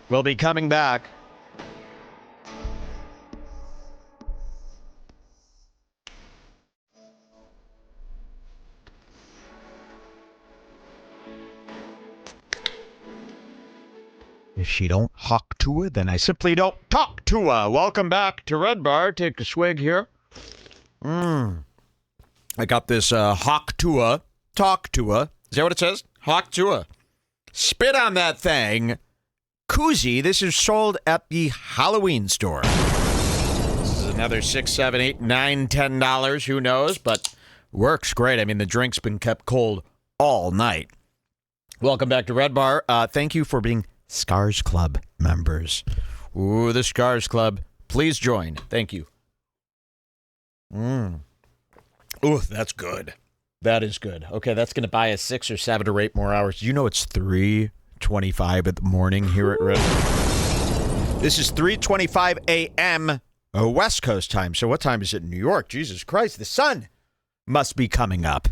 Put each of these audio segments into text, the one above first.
We'll be coming back. If she don't hawk to her, then I simply don't talk to her. Welcome back to Red Bar. Take a swig here. I got this hawk to her, talk to her. Is that what it says? Hawk to her. Spit on that thing. Koozie, this is sold at the Halloween store. This is another $6, $7, $8, $9, $10. Who knows? But works great. I mean, the drink's been kept cold all night. Welcome back to Red Bar. Thank you for being Scars Club members. Ooh, the Scars Club. Please join. Thank you. Ooh, that's good. That is good. Okay, that's going to buy us 6 or 7 or 8 more hours. You know it's 3:25 in the morning here at Red Bar. This is 3:25 a.m. West Coast time. So what time is it in New York? Jesus Christ, the sun must be coming up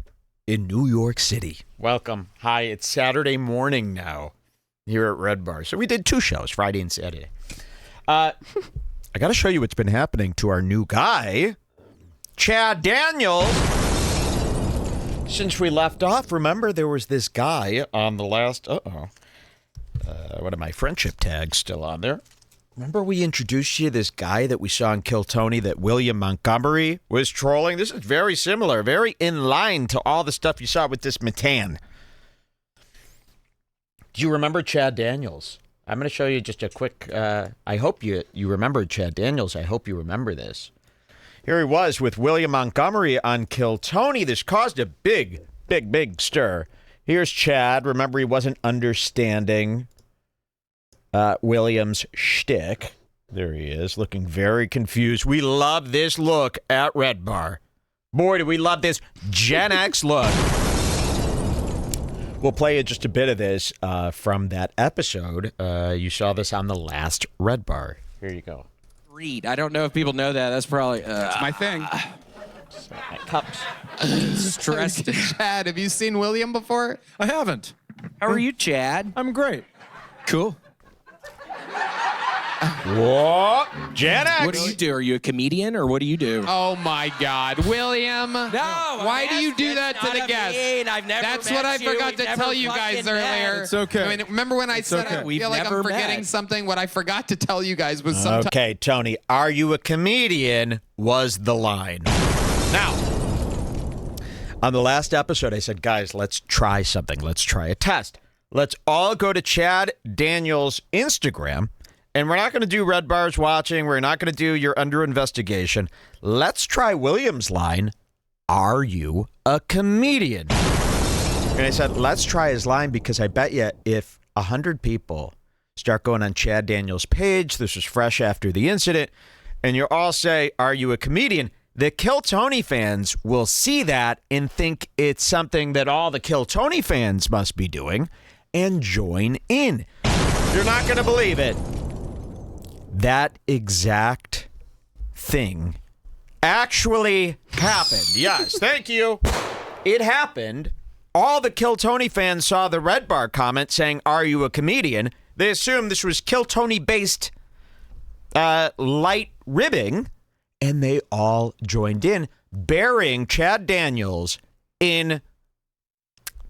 in New York City. Welcome. Hi, it's Saturday morning now here at Red Bar. So we did 2 shows, Friday and Saturday. I got to show you what's been happening to our new guy, Chad Daniels. Since we left off, remember there was this guy on the last... what are my friendship tags still on there? Remember we introduced you to this guy that we saw in Kill Tony that William Montgomery was trolling? This is very similar, very in line to all the stuff you saw with this Matan. Do you remember Chad Daniels? I'm going to show you just a quick... I hope you remember Chad Daniels. I hope you remember this. Here he was with William Montgomery on Kill Tony. This caused a big stir. Here's Chad. Remember, he wasn't understanding William's shtick. There he is, looking very confused. We love this look at Red Bar. Boy, do we love this Gen X look. We'll play you just a bit of this from that episode. You saw this on the last Red Bar. Here you go. Read. I don't know if people know that. That's probably it's my thing. My cups. Stressed. Chad, have you seen William before? I haven't. How are you, Chad? I'm great. Cool. What? Gen X. What do you do? Are you a comedian or what do you do? Oh my God, William! No. Why do you do that to the guest? I've never That's met what I you. forgot We've to tell you guys fucking met. earlier. It's okay. I mean, remember when I said okay. I We've feel like never I'm forgetting met. something? What I forgot to tell you guys was sometimes. Okay, Tony, are you a comedian was the line. Now, on the last episode, I said, guys, let's try something. Let's try a test. Let's all go to Chad Daniels' Instagram, and we're not going to do Red Bar's watching. We're not going to do you're under investigation. Let's try William's line, are you a comedian? And I said, let's try his line because I bet you if 100 people start going on Chad Daniels' page, this was fresh after the incident, and you all say, are you a comedian? The Kill Tony fans will see that and think it's something that all the Kill Tony fans must be doing and join in. You're not going to believe it. That exact thing actually happened. Yes, thank you. It happened. All the Kill Tony fans saw the Red Bar comment saying, are you a comedian? They assumed this was Kill Tony-based light ribbing, and they all joined in, burying Chad Daniels in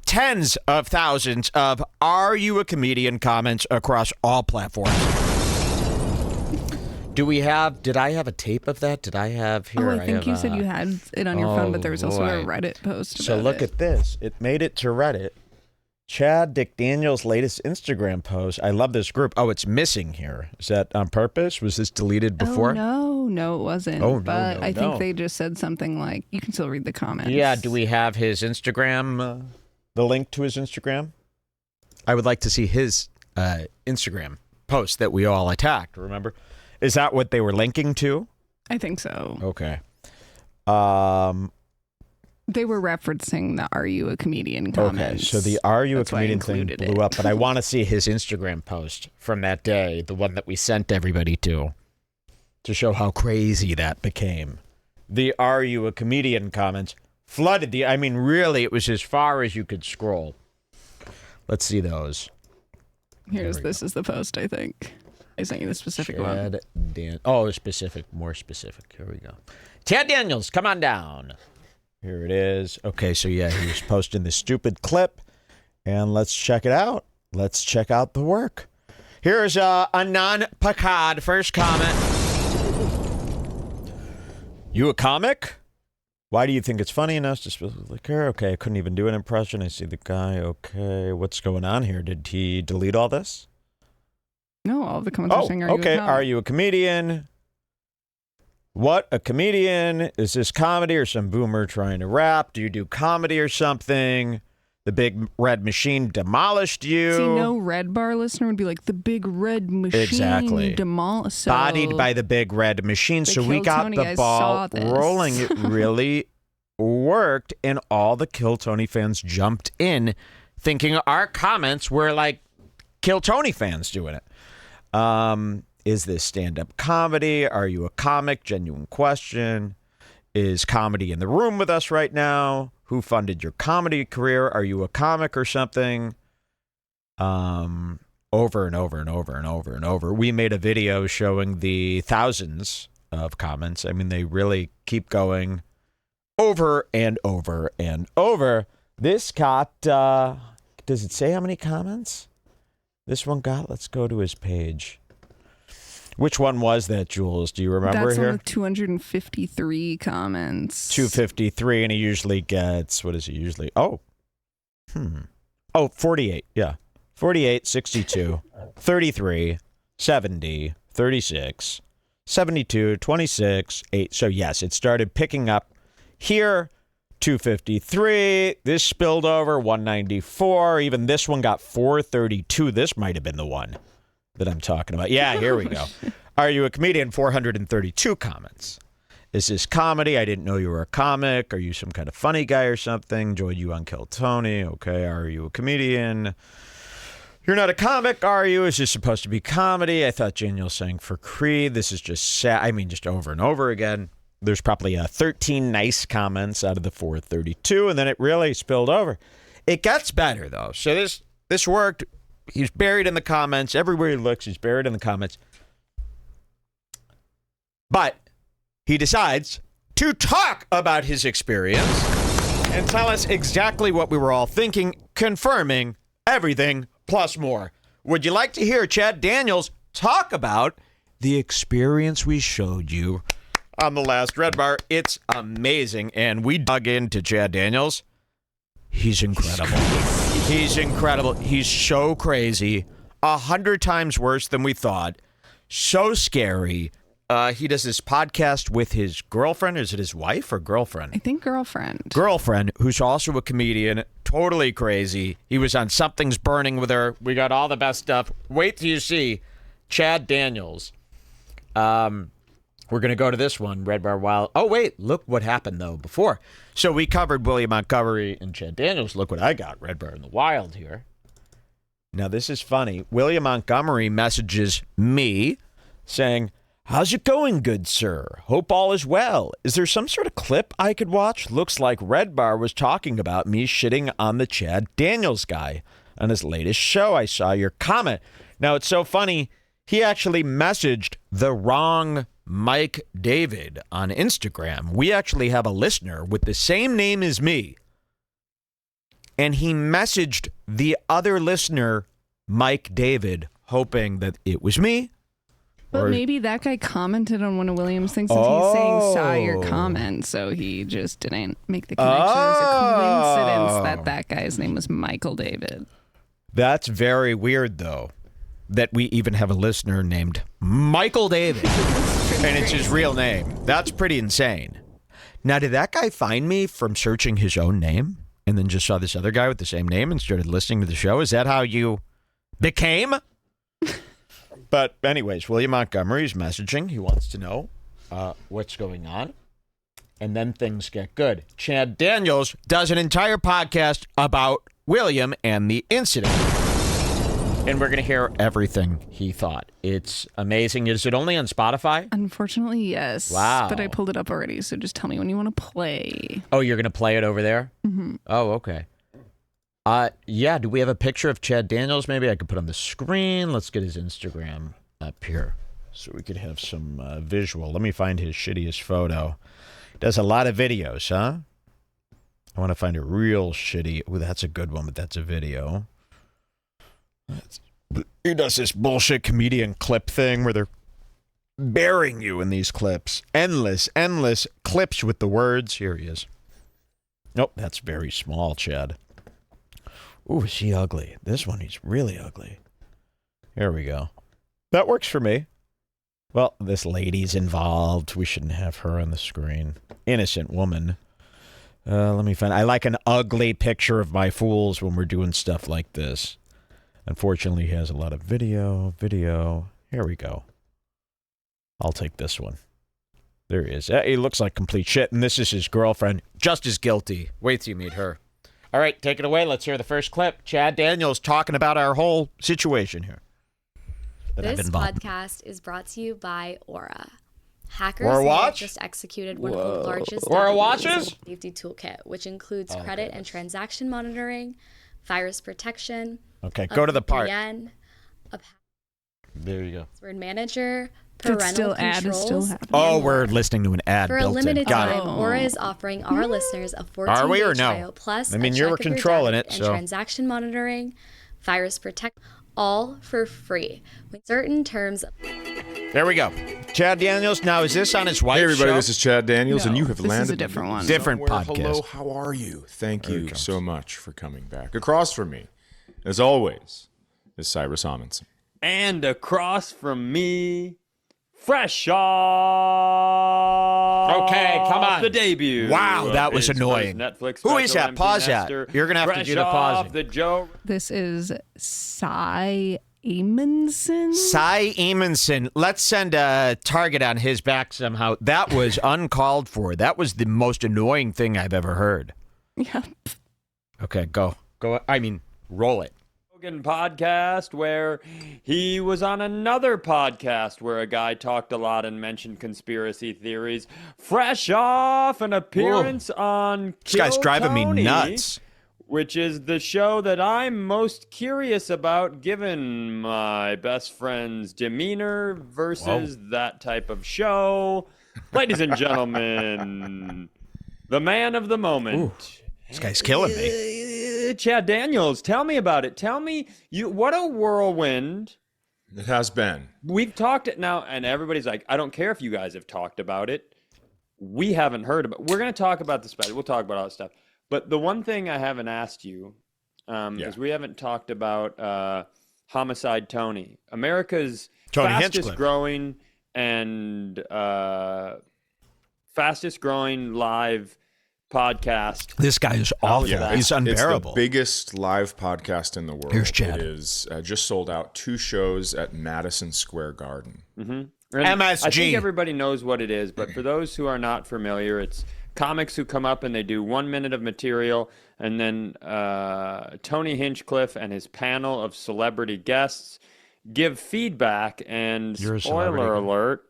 tens of thousands of "Are you a comedian?" comments across all platforms. Did I have a tape of that? Did I have here? I think you said you had it on your phone, but there was also a Reddit post So about look it. at this. It made it to Reddit. Chad Dick Daniels' latest Instagram post. I love this group. Oh, it's missing here. Is that on purpose? Was this deleted before? Oh, no, it wasn't. Oh, no, but no, I think no. they just said something like, you can still read the comments. Yeah, do we have his Instagram, the link to his Instagram? I would like to see his Instagram post that we all attacked, remember? Is that what they were linking to? I think so. Okay. They were referencing the "Are you a comedian?" comments. Okay, so the "Are you That's a why I comedian" thing included blew it. up, but I want to see his Instagram post from that day, the one that we sent everybody to show how crazy that became. The "Are you a comedian?" comments flooded I mean, really, it was as far as you could scroll. Let's see those. This is the post, I think. I sent you the specific one. More specific. Here we go. Chad Daniels, come on down. Here it is. Okay, so yeah, he was posting this stupid clip, and let's check it out. Let's check out the work. Here's Anon Pakad, first comment. You a comic? Why do you think it's funny enough to spill the liquor? Okay, I couldn't even do an impression. I see the guy. Okay, what's going on here? Did he delete all this? No, all the comments are saying, Are you a comedian? What, a comedian? Is this comedy or some boomer trying to rap? Do you do comedy or something? The big red machine demolished you. See, no Redbar listener would be like, the big red machine exactly demolished. Bodied by the big red machine. So we got Tony the ball rolling. It really worked, and all the Kill Tony fans jumped in thinking our comments were like Kill Tony fans doing it. Is this stand-up comedy? Are you a comic? Genuine question. Is comedy in the room with us right now? Who funded your comedy career? Are you a comic or something? Over and over and over and over and over. We made a video showing the thousands of comments. I mean, they really keep going over and over and over. This got, does it say how many comments this one got? Let's go to his page. Which one was that, Jules? Do you remember? That's here? one with 253 comments. 253, and he usually gets, what is he usually? 48, yeah. 48, 62, 33, 70, 36, 72, 26, 8. So, yes, it started picking up here. 253. This spilled over 194. Even this one got 432. This might have been the one that I'm talking about. Yeah, here we go. Are you a comedian? 432 comments. Is this comedy? I didn't know you were a comic. Are you some kind of funny guy or something? Joined you on Kill Tony. Okay. Are you a comedian? You're not a comic, are you? Is this supposed to be comedy? I thought Daniel sang for Creed. This is just sad. I mean, just over and over again. There's probably 13 nice comments out of the 432, and then it really spilled over. It gets better, though. So this worked. He's buried in the comments. Everywhere he looks, he's buried in the comments. But he decides to talk about his experience and tell us exactly what we were all thinking, confirming everything plus more. Would you like to hear Chad Daniels talk about the experience we showed you on the last Red Bar? It's amazing. And we dug into Chad Daniels. He's incredible. He's incredible. He's so crazy. 100 times worse than we thought. So scary. He does this podcast with his girlfriend. Is it his wife or girlfriend? I think girlfriend. Girlfriend, who's also a comedian. Totally crazy. He was on Something's Burning with her. We got all the best stuff. Wait till you see Chad Daniels. We're going to go to this one, Redbar Wild. Oh, wait. Look what happened, though, before. So we covered William Montgomery and Chad Daniels. Look what I got, Redbar in the Wild here. Now, this is funny. William Montgomery messages me saying, "How's it going, good sir? Hope all is well. Is there some sort of clip I could watch? Looks like Redbar was talking about me shitting on the Chad Daniels guy on his latest show. I saw your comment." Now, it's so funny. He actually messaged the wrong Mike David on Instagram. We actually have a listener with the same name as me. And he messaged the other listener, Mike David, hoping that it was me. But maybe that guy commented on one of William's things and he's saying, saw your comment, so he just didn't make the connection. It's a coincidence that guy's name was Michael David. That's very weird, though, that we even have a listener named Michael David, and it's his real name. That's pretty insane. Now, did that guy find me from searching his own name and then just saw this other guy with the same name and started listening to the show? Is that how you became? But anyways, William Montgomery's messaging. He wants to know what's going on. And then things get good. Chad Daniels does an entire podcast about William and the incident. And we're going to hear everything he thought. It's amazing. Is it only on Spotify? Unfortunately, yes. Wow. But I pulled it up already, so just tell me when you want to play. Oh, you're going to play it over there? Mm-hmm. Oh, okay. Yeah, do we have a picture of Chad Daniels? Maybe I could put on the screen. Let's get his Instagram up here so we could have some visual. Let me find his shittiest photo. He does a lot of videos, huh? I want to find a real shitty... Ooh, that's a good one, but that's a video. He does this bullshit comedian clip thing where they're burying you in these clips. Endless clips with the words. Here he is. Nope, that's very small, Chad. Ooh, is he ugly? This one, he's really ugly. Here we go. That works for me. Well, this lady's involved. We shouldn't have her on the screen. Innocent woman. Let me find... I like an ugly picture of my fools when we're doing stuff like this. Unfortunately, he has a lot of video. Here we go. I'll take this one. There he is. He looks like complete shit, and this is his girlfriend. Just as guilty. Wait till you meet her. All right, take it away. Let's hear the first clip. Chad Daniels talking about our whole situation here. This podcast is brought to you by Aura. Hackers Aura have Watch? just executed one of the largest Aura Watches? safety toolkit, which includes credit and transaction monitoring, virus protection. Okay, go to the part. VPN, There you go. password manager, Did parental still ad is still controls. happening? Oh, we're listening to an ad For a built in. limited Got time, it. Aura is offering our listeners a 14-day Are we or no? trial plus I mean, a you were check of your controlling debit it, and so- transaction monitoring, virus protect, all for free with certain terms. There we go. Chad Daniels. Now, is this on his wife's Hey, everybody, show? this is Chad Daniels, and No, you have this is landed a different one. Different somewhere. podcast. Hello, how are you? Thank you so much for coming back. Across from me, as always, is Cyrus Amundsen. And across from me, fresh off Okay, come on. the debut. Wow, of that was his annoying. first Netflix Who is special, that? Pause that. Empty Nester. You're gonna have to Fresh do the pausing. off the Joe. This is Cy Amundsen. Cy Eamonson. Let's send a target on his back somehow. That was uncalled for. That was the most annoying thing I've ever heard. Yeah. Okay, go. I mean, roll it. Podcast where he was on another podcast where a guy talked a lot and mentioned conspiracy theories. Fresh off an appearance on This guy's Kill driving Tony, me nuts. which is the show that I'm most curious about given my best friend's demeanor versus that type of show. Ladies and gentlemen, the man of the moment. This guy's killing me. Chad Daniels, tell me about it. Tell me, what a whirlwind. It has been. We've talked it now, and everybody's like, I don't care if you guys have talked about it. We haven't heard about it. We're going to talk about the special. We'll talk about all that stuff. But the one thing I haven't asked you is we haven't talked about Homicide Tony. America's Tony fastest Hinchcliffe. growing and fastest growing live podcast. This guy is awful. Yeah, He's unbearable. It's the biggest live podcast in the world. Here's Chad. It is just sold out 2 shows at Madison Square Garden. And MSG. I think everybody knows what it is, but for those who are not familiar, it's comics who come up and they do 1 minute of material, and then Tony Hinchcliffe and his panel of celebrity guests give feedback, and You're a celebrity spoiler guy. alert,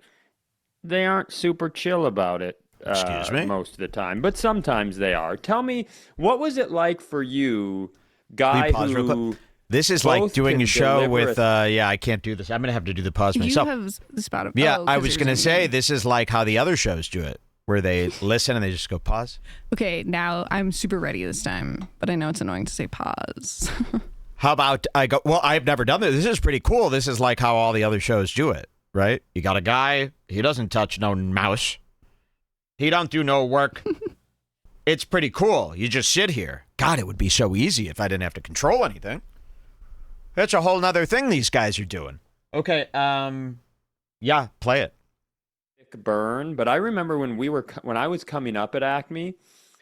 they aren't super chill about it. Excuse me? Most of the time, but sometimes they are. Tell me, what was it like for you, guy pause real who... quick? This is like both doing can a show deliver with, I can't do this. I'm going to have to do the pause You myself. have the spot of. Yeah, oh, I 'cause was you're going to zooming say, in. this is like how the other shows do it, where they listen and they just go pause. Okay, now I'm super ready this time, but I know it's annoying to say pause. How about I go, well, I've never done this. This is pretty cool. This is like how all the other shows do it, right? You got a guy, he doesn't touch no mouse. He don't do no work. It's pretty cool. You just sit here. God, it would be so easy if I didn't have to control anything. That's a whole nother thing these guys are doing. Okay, yeah, play it. burn, but I remember when I was coming up at Acme,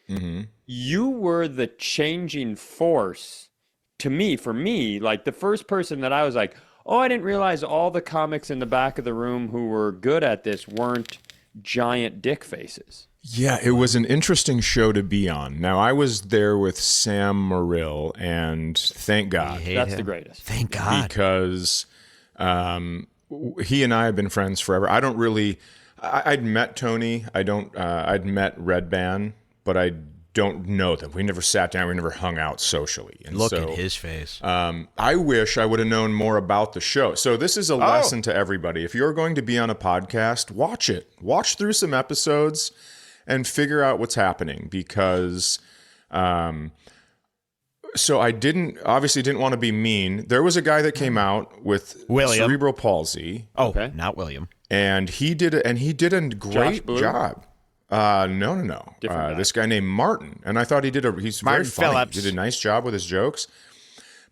Mm-hmm. you were the changing force to me, for me, like the first person that I was like, oh, I didn't realize all the comics in the back of the room who were good at this weren't giant dick faces. Yeah, it was an interesting show to be on. Now, I was there with Sam Morrill, and thank God. That's the greatest. Thank God. Because he and I have been friends forever. I don't really... I'd met Tony. I'd met Redban, but I don't know them. We never sat down. We never hung out socially. And Look so, at his face. I wish I would have known more about the show. So this is a lesson to everybody. If you're going to be on a podcast, watch it. Watch through some episodes and figure out what's happening, because so I obviously didn't want to be mean. There was a guy that came out with William. cerebral palsy. Oh, not William. And he did a great job. No. This guy named Martin. And I thought he's Martin very funny. Phillips. He did a nice job with his jokes.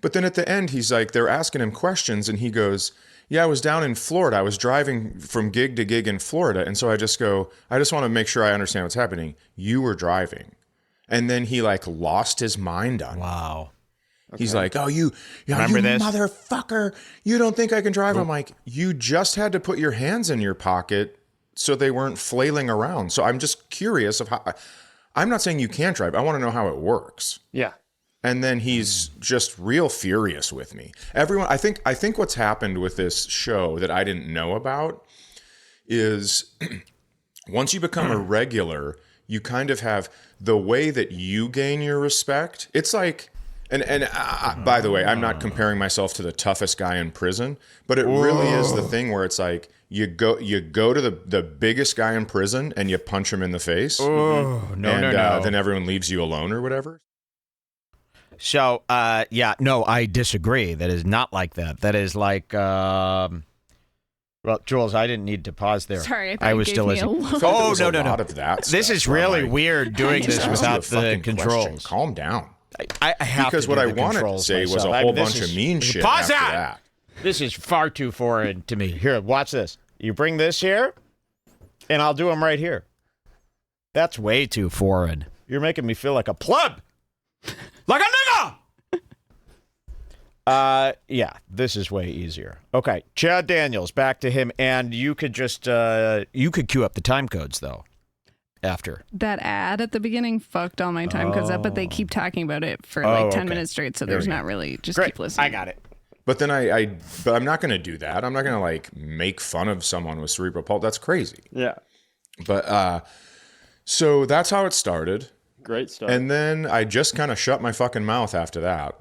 But then at the end, he's like, they're asking him questions, and he goes, yeah, I was down in Florida. I was driving from gig to gig in Florida. And so I just want to make sure I understand what's happening. You were driving. And then he like lost his mind on me. Wow. Okay. He's like, oh, you Remember this? motherfucker. You don't think I can drive? I'm like, you just had to put your hands in your pocket so they weren't flailing around. So I'm just curious of how. I'm not saying you can't drive. I want to know how it works. Yeah. And then he's just real furious with me. Everyone, I think what's happened with this show that I didn't know about is once you become a regular, you kind of have the way that you gain your respect. It's like, and by the way, I'm not comparing myself to the toughest guy in prison, but it really is the thing where it's like you go to the biggest guy in prison and you punch him in the face. No. Then everyone leaves you alone or whatever. So, I disagree. That is not like that. That is like, well, Jules, I didn't need to pause there. Sorry, I thought I you was gave still me listening. a look. Oh, There's a no. lot of that This stuff is where I'm really like, weird doing just this ask you a without the fucking controls. question. Calm down. I have Because to what do I the wanted to controls say was myself. a whole bunch of mean shit Pause after that. This is far too foreign to me. Here, watch this. You bring this here, and I'll do them right here. That's way too foreign. You're making me feel like a pleb. Like a nigga! Yeah, this is way easier. Okay, Chad Daniels, back to him, and you could just, you could cue up the time codes, though, after. That ad at the beginning fucked all my time codes up, but they keep talking about it for like 10 minutes straight, so there's not really, just Great. keep listening. I got it. But then but I'm not going to do that. I'm not going to like make fun of someone with cerebral palsy. That's crazy. Yeah. But so that's how it started. Great start. And then I just kind of shut my fucking mouth after that.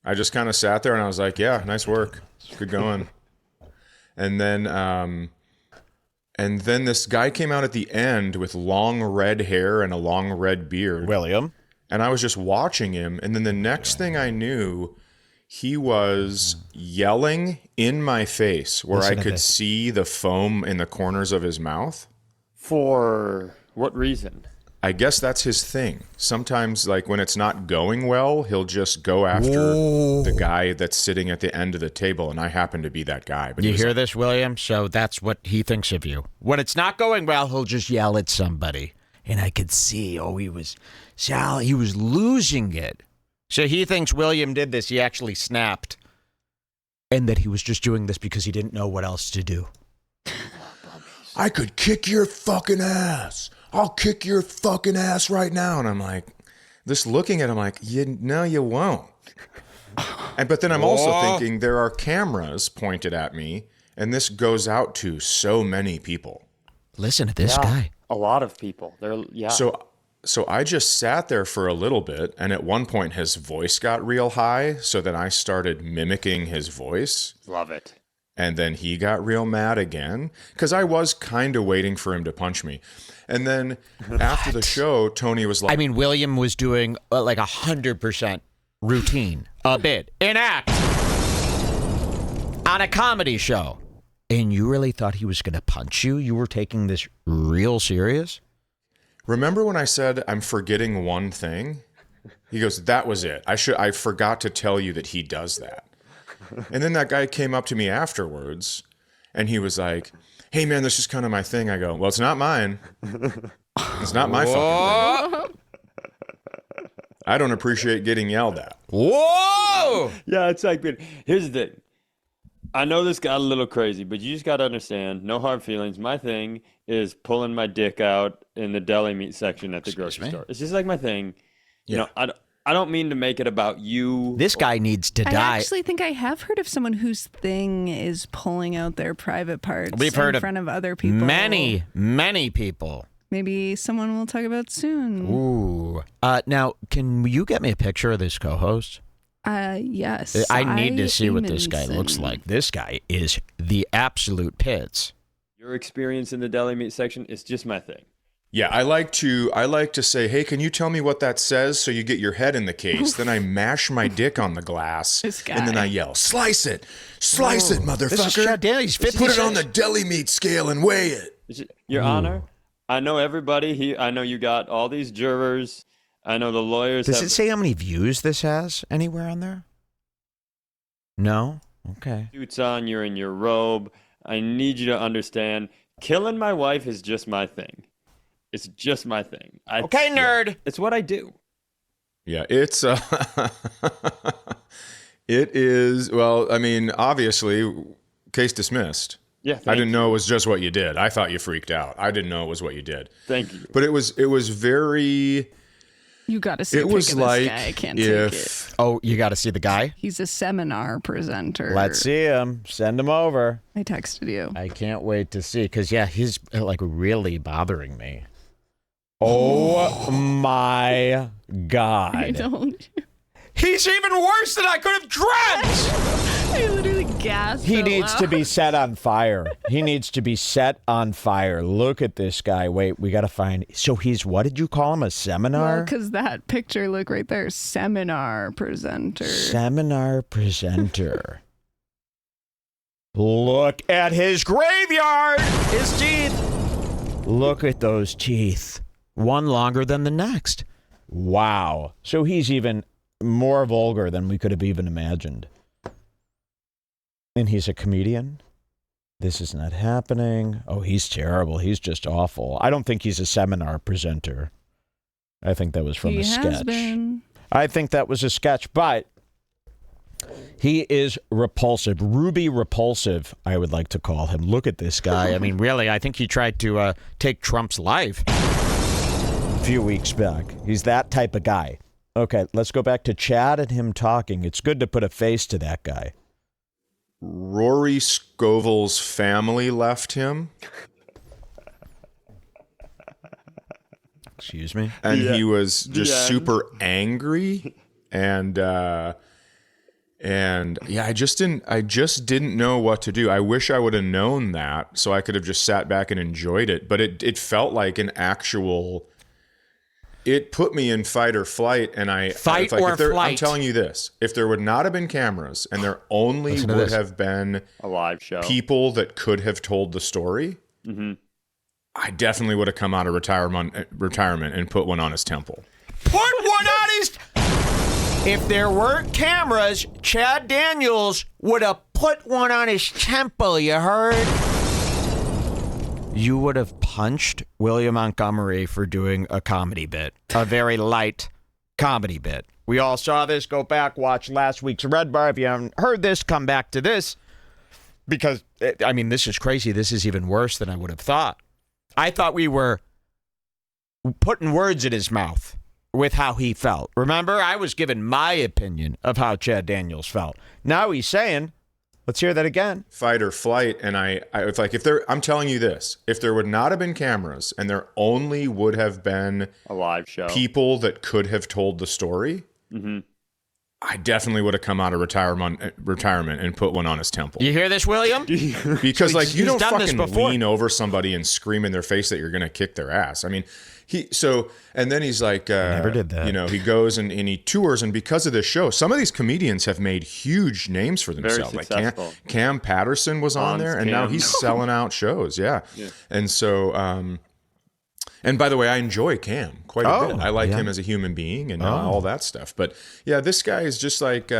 I just kind of sat there and I was like, yeah, nice work. Good going. And then this guy came out at the end with long red hair and a long red beard. William. And I was just watching him. And then the next thing I knew, he was yelling in my face where Listen I to could this. see the foam in the corners of his mouth. For what reason? I guess that's his thing. Sometimes, like when it's not going well, he'll just go after the guy that's sitting at the end of the table, and I happen to be that guy. But You he was hear like, this, William? So that's what he thinks of you. When it's not going well, he'll just yell at somebody. And I could see, he was losing it. So he thinks William did this. He actually snapped. And that he was just doing this because he didn't know what else to do. I could kick your fucking ass. I'll kick your fucking ass right now. And I'm like, just looking at him like, no, you won't. But then I'm also thinking there are cameras pointed at me, and this goes out to so many people. Listen to this guy. A lot of people. So I just sat there for a little bit, and at one point his voice got real high, so then I started mimicking his voice. Love it. And then he got real mad again, because I was kind of waiting for him to punch me. And then after the show, Tony was like, I mean, William was doing like 100% routine, a bit, an act on a comedy show. And you really thought he was going to punch you? You were taking this real serious? remember when I said I'm forgetting one thing? He goes, that was it. I forgot to tell you that he does that. And then that guy came up to me afterwards and he was like, hey man, this is kind of my thing. I go, well, it's not mine. It's not my fucking thing. I don't appreciate getting yelled at. Whoa! Yeah, it's like, but here's the thing. I know this got a little crazy, but you just got to understand, no hard feelings. My thing is pulling my dick out in the deli meat section at the grocery store. It's just like my thing. You know, I don't mean to make it about you. This guy needs to die. I actually think I have heard of someone whose thing is pulling out their private parts We've heard in front of other people. Many people. maybe someone we'll talk about soon. Ooh. Now, can you get me a picture of this co-host? Yes. I need to see what this guy looks like. This guy is the absolute pits. Your experience in the deli meat section is just my thing. Yeah, I like to say, hey, can you tell me what that says? So you get your head in the case. Then I mash my dick on the glass, This guy. and then I yell, "Slice it, motherfucker! This is Chad Daniels. Put it on the deli meat scale and weigh it." Your Honor, I know everybody here. I know you got all these jurors. I know the lawyers. Does it say how many views this has anywhere on there? No? Okay. Suits on. You're in your robe. I need you to understand. Killing my wife is just my thing. It's just my thing. Okay, nerd. It's what I do. Yeah, it's it is. Well, I mean, obviously, case dismissed. Yeah, I didn't know it was just what you did. I thought you freaked out. I didn't know it was what you did. Thank you. But it was very. You got to see a It pic was of like this guy. I can't take it. if Oh, you got to see the guy? He's a seminar presenter. Let's see him. Send him over. I texted you. I can't wait to see, because, yeah, he's, like, really bothering me. Oh, my I God. don't. He's even worse than I could have dreamt. I literally gasped. He out needs to loud. be set on fire. He needs to be set on fire. Look at this guy. Wait, we got to find. So he's, what did you call him? A seminar? Because that picture, look right there, seminar presenter. Seminar presenter. Look at his graveyard. His teeth. Look at those teeth. One longer than the next. Wow. So he's even more vulgar than we could have even imagined. And he's a comedian. This is not happening. Oh, he's terrible. He's just awful. I don't think he's a seminar presenter. I think that was from He a has sketch. been. I think that was a sketch, but he is repulsive. Ruby repulsive, I would like to call him. Look at this guy. I mean, really, I think he tried to take Trump's life a few weeks back. He's that type of guy. Okay, let's go back to Chad and him talking. It's good to put a face to that guy. Rory Scovel's family left him, Excuse me? and he was just end. super angry, and yeah, I just didn't know what to do. I wish I would have known that, so I could have just sat back and enjoyed it. But it felt like an actual. It put me in fight or flight, and Fight or flight. I'm telling you this: if there would not have been cameras, and there only Listen to would this. have been A live show. people that could have told the story, I definitely would have come out of retirement and put one on his temple. Put one on his... If there weren't cameras, Chad Daniels would have put one on his temple, you heard? You would have punched William Montgomery for doing a comedy bit, a very light comedy bit. We all saw this. Go back, watch last week's Red Bar. If you haven't heard this, come back to this. Because, I mean, this is crazy. This is even worse than I would have thought. I thought we were putting words in his mouth with how he felt. Remember, I was giving my opinion of how Chad Daniels felt. Now he's saying... Let's hear that again. Fight or flight, and I it's like I'm telling you this: if there would not have been cameras, and there only would have been A live show. people that could have told the story, I definitely would have come out of retirement and put one on his temple. You hear this, William? Because like you He's don't done this fucking before. lean over somebody and scream in their face that you're gonna kick their ass. I mean, and then he's like, never did that. You know, he goes and he tours, and because of this show, some of these comedians have made huge names for themselves. Like successful. Cam Patterson was on Hans there, and now Cam. he's selling out shows. Yeah. And so, and by the way, I enjoy Cam quite a bit. I like him as a human being and all that stuff. But yeah, this guy is just like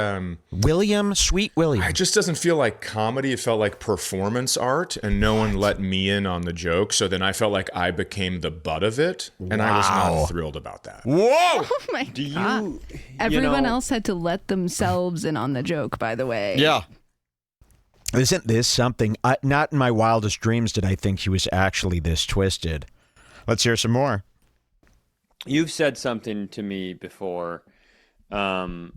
William, sweet William. it just doesn't feel like comedy. It felt like performance art, and no one let me in on the joke. So then I felt like I became the butt of it, and I was not thrilled about that. Whoa! Oh my God. Everyone else had to let themselves in on the joke, by the way. Yeah. Isn't this something? Not in my wildest dreams did I think he was actually this twisted. Let's hear some more. You've said something to me before. You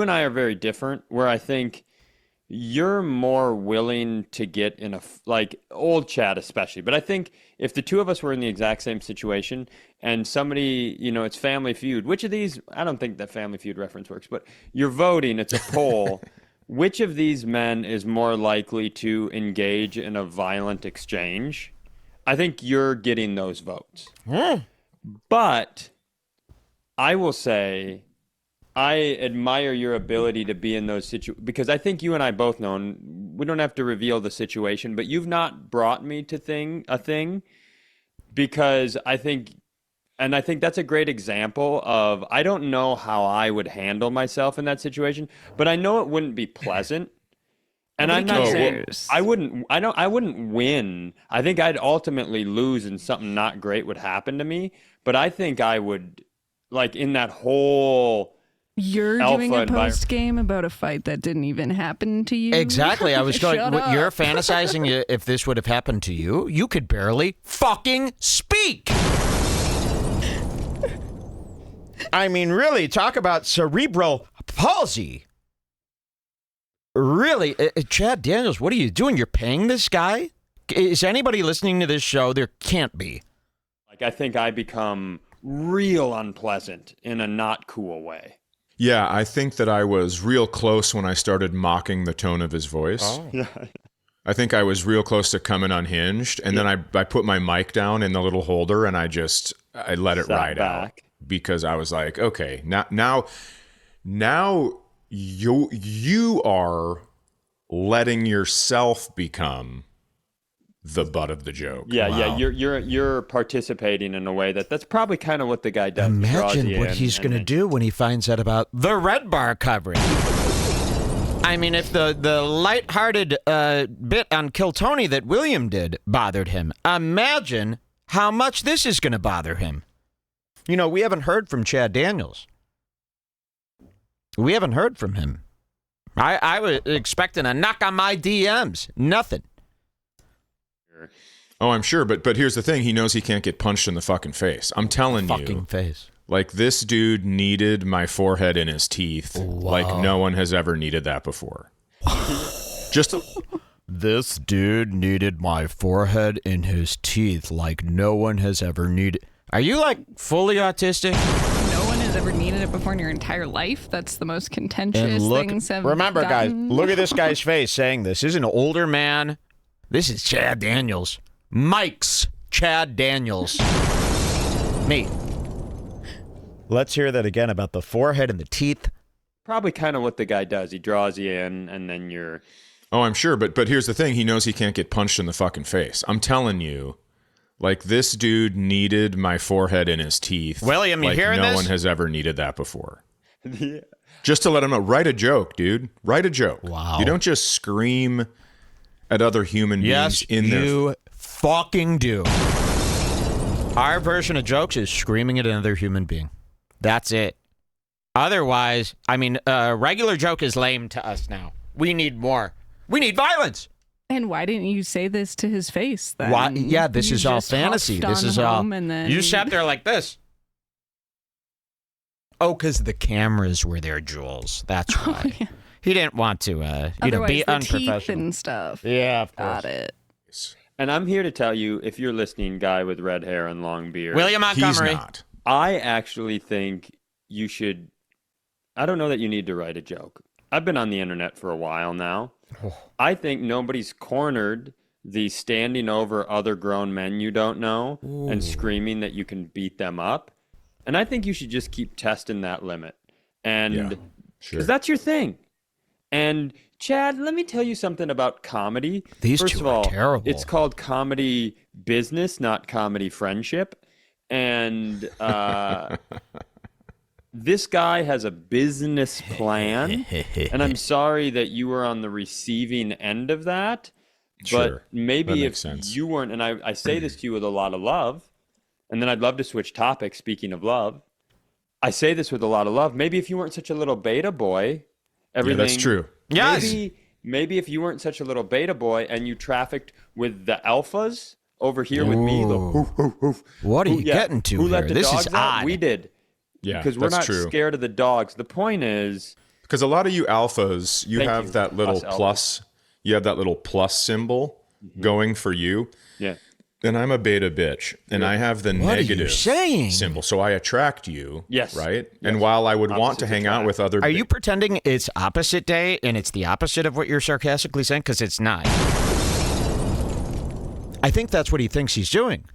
and I are very different, where I think you're more willing to get in a like old Chad especially. But I think if the two of us were in the exact same situation and somebody, it's Family Feud, which of these, I don't think that Family Feud reference works, but you're voting, it's a poll. Which of these men is more likely to engage in a violent exchange? I think you're getting those votes. But I will say I admire your ability to be in those situations, because I think you and I both know, and we don't have to reveal the situation, but you've not brought me to a thing because I think that's a great example of, I don't know how I would handle myself in that situation, but I know it wouldn't be pleasant. And I'm not saying I wouldn't win. I think I'd ultimately lose and something not great would happen to me, but I think I would, like, in that whole You're doing a post game about a fight that didn't even happen to you. Exactly. I was going, Shut up. you're fantasizing if this would have happened to you. You could barely fucking speak. I mean, really, talk about cerebral palsy. Really, Chad Daniels, what are you doing? You're paying this guy? Is anybody listening to this show? There can't be. Like, I think I become real unpleasant in a not cool way. Yeah, I think that I was real close when I started mocking the tone of his voice. Oh. Yeah. I think I was real close to coming unhinged, and then I put my mic down in the little holder and I let it ride out because I was like, okay, now you are letting yourself become the butt of the joke. Yeah, Wow. yeah. You're participating in a way that's probably kind of what the guy does. Imagine what he's going to do when he finds out about the Redbar coverage. I mean, if the lighthearted bit on Kill Tony that William did bothered him, imagine how much this is going to bother him. We haven't heard from Chad Daniels. We haven't heard from him. I was expecting a knock on my DMs. Nothing. Oh, I'm sure, but here's the thing. He knows he can't get punched in the fucking face. I'm telling you. Fucking face. Like, this dude needed my forehead in his teeth like no one has ever needed that before. This dude needed my forehead in his teeth like no one has ever needed. Are you, like, fully autistic? No one has ever needed it before in your entire life. That's the most contentious things have remember, gotten. guys, look at this guy's face saying this. This is an older man. This is Chad Daniels. Mike's Chad Daniels. Me. Let's hear that again about the forehead and the teeth. Probably kind of what the guy does. He draws you in, and then you're... Oh, I'm sure, but here's the thing. He knows he can't get punched in the fucking face. I'm telling you, like, this dude needed my forehead in his teeth. William, you like hearing no this? one has ever needed that before. Yeah. Just to let him know, write a joke, dude. Write a joke. Wow. You don't just scream at other human beings in their... you fucking do. Our version of jokes is screaming at another human being. That's it. Otherwise, I mean, a regular joke is lame to us now. We need more. We need violence. And why didn't you say this to his face then? Why? Yeah, this You is all just fantasy. huffed This on is all. home and then... You sat there like this. Oh, because the cameras were there, Jules. That's why. Yeah. He didn't want to, Otherwise, be the unprofessional. teeth and stuff. Yeah, of course. Got it. And I'm here to tell you, if you're listening, guy with red hair and long beard, William Montgomery. He's not. I actually think you should... I don't know that you need to write a joke. I've been on the internet for a while now. I think nobody's cornered the standing over other grown men you don't know and screaming that you can beat them up. And I think you should just keep testing that limit. And Yeah, sure. 'cause that's your thing. And Chad, let me tell you something about comedy. These First two of are all, terrible. It's called comedy business, not comedy friendship. And this guy has a business plan. And I'm sorry that you were on the receiving end of that. But Sure. maybe That if makes sense. you weren't, and I say this to you with a lot of love, and then I'd love to switch topics, speaking of love. I say this with a lot of love. Maybe if you weren't such a little beta boy, everything... Yeah, that's true. Yes. Maybe if you weren't such a little beta boy and you trafficked with the alphas over here with me, the hoof, hoof, hoof. What are you getting to Who here? let the This dogs is out? odd. We did. Yeah, Because we're that's not true. scared of the dogs. The point is, Because a lot of you alphas, you Thank have you. that little Us alphas. plus. You have that little plus symbol going for you. Yeah. And I'm a beta bitch, and I have the What are you negative saying? symbol. So I attract you. Yes. Right? Yes. And while I would want to Opposites hang out attract. with other Are you pretending it's opposite day and it's the opposite of what you're sarcastically saying? Because it's not. I think that's what he thinks he's doing.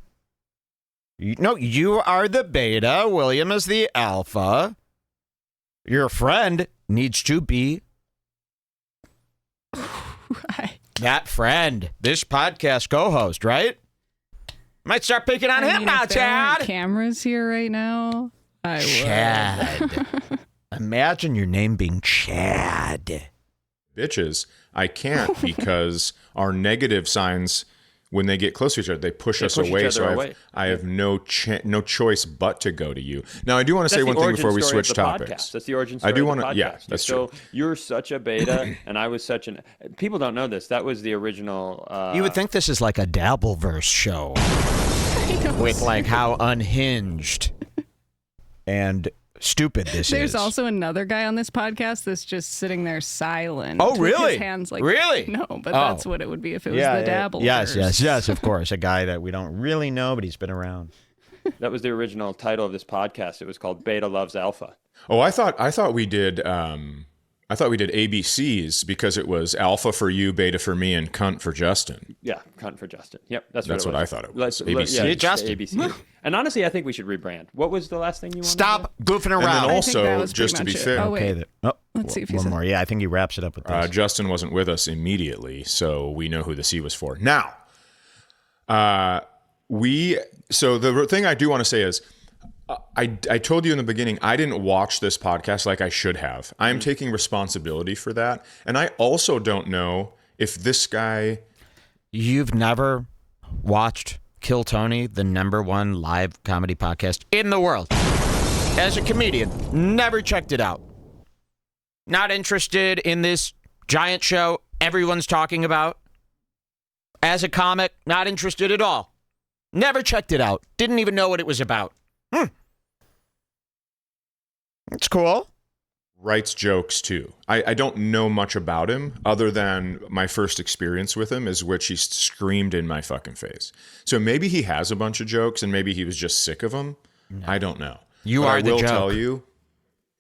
No, you are the beta. William is the alpha. Your friend needs to be Right. that friend, this podcast co-host, right? Might start picking on I him mean, now, if there weren't Chad. cameras here right now, I would. Chad. Imagine your name being Chad. bitches. I can't because our negative signs, when they get close to each other, they push us push each away. other So away. I have no choice but to go to you. Now I do want to say That's one the thing origin before we story of switch the topics. podcast. That's the origin story I do of the want to. podcast. Yeah, that's so true. you're such a beta, and I was such an. People don't know this. That was the original. You would think this is like a Dabbleverse show with like how unhinged and stupid this There's is. also another guy on this podcast that's just sitting there silent. Oh, with really? His hands like Really? No, but Oh. that's what it would be if it was the Dabble. Yes, of course. A guy that we don't really know, but he's been around. That was the original title of this podcast. It was called Beta Loves Alpha. Oh, I thought we did. I thought we did ABCs because it was alpha for you, beta for me, and cunt for Justin. Yeah, cunt for Justin. Yep, that's That's what what it I was. thought it was. Let's, ABC. yeah, Justin. ABC. And honestly, I think we should rebrand. What was the last thing you wanted? Stop goofing And around. then I also, think that was just pretty to be much it. fair, Oh, wait. Let's see if he one said- more. Yeah, I think he wraps it up with this. Justin wasn't with us immediately, so we know who the C was for. Now, so the thing I do want to say is, I told you in the beginning, I didn't watch this podcast like I should have. I'm taking responsibility for that. And I also don't know if this guy... You've never watched Kill Tony, the #1 live comedy podcast in the world. As a comedian, never checked it out. Not interested in this giant show everyone's talking about. As a comic, not interested at all. Never checked it out. Didn't even know what it was about. It's cool. writes jokes too. I don't know much about him other than my first experience with him is which he screamed in my fucking face. So maybe he has a bunch of jokes and maybe he was just sick of them. No. I don't know. You but are I the will joke. tell you,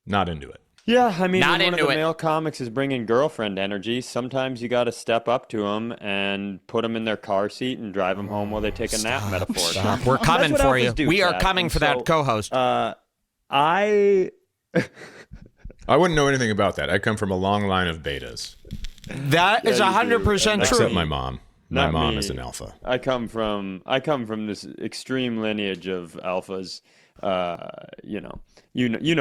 not into it. Yeah, I mean, Not when one of into the it. male comics is bringing girlfriend energy, sometimes you got to step up to them and put them in their car seat and drive them home while they take a nap, metaphorically. Stop. We're coming what for alphas you. do, We are Chad. coming And for that so, co-host. I wouldn't know anything about that. I come from a long line of betas. That is you do. 100% Not true. Except my mom. My Not mom me. is an alpha. I come from this extreme lineage of alphas. You know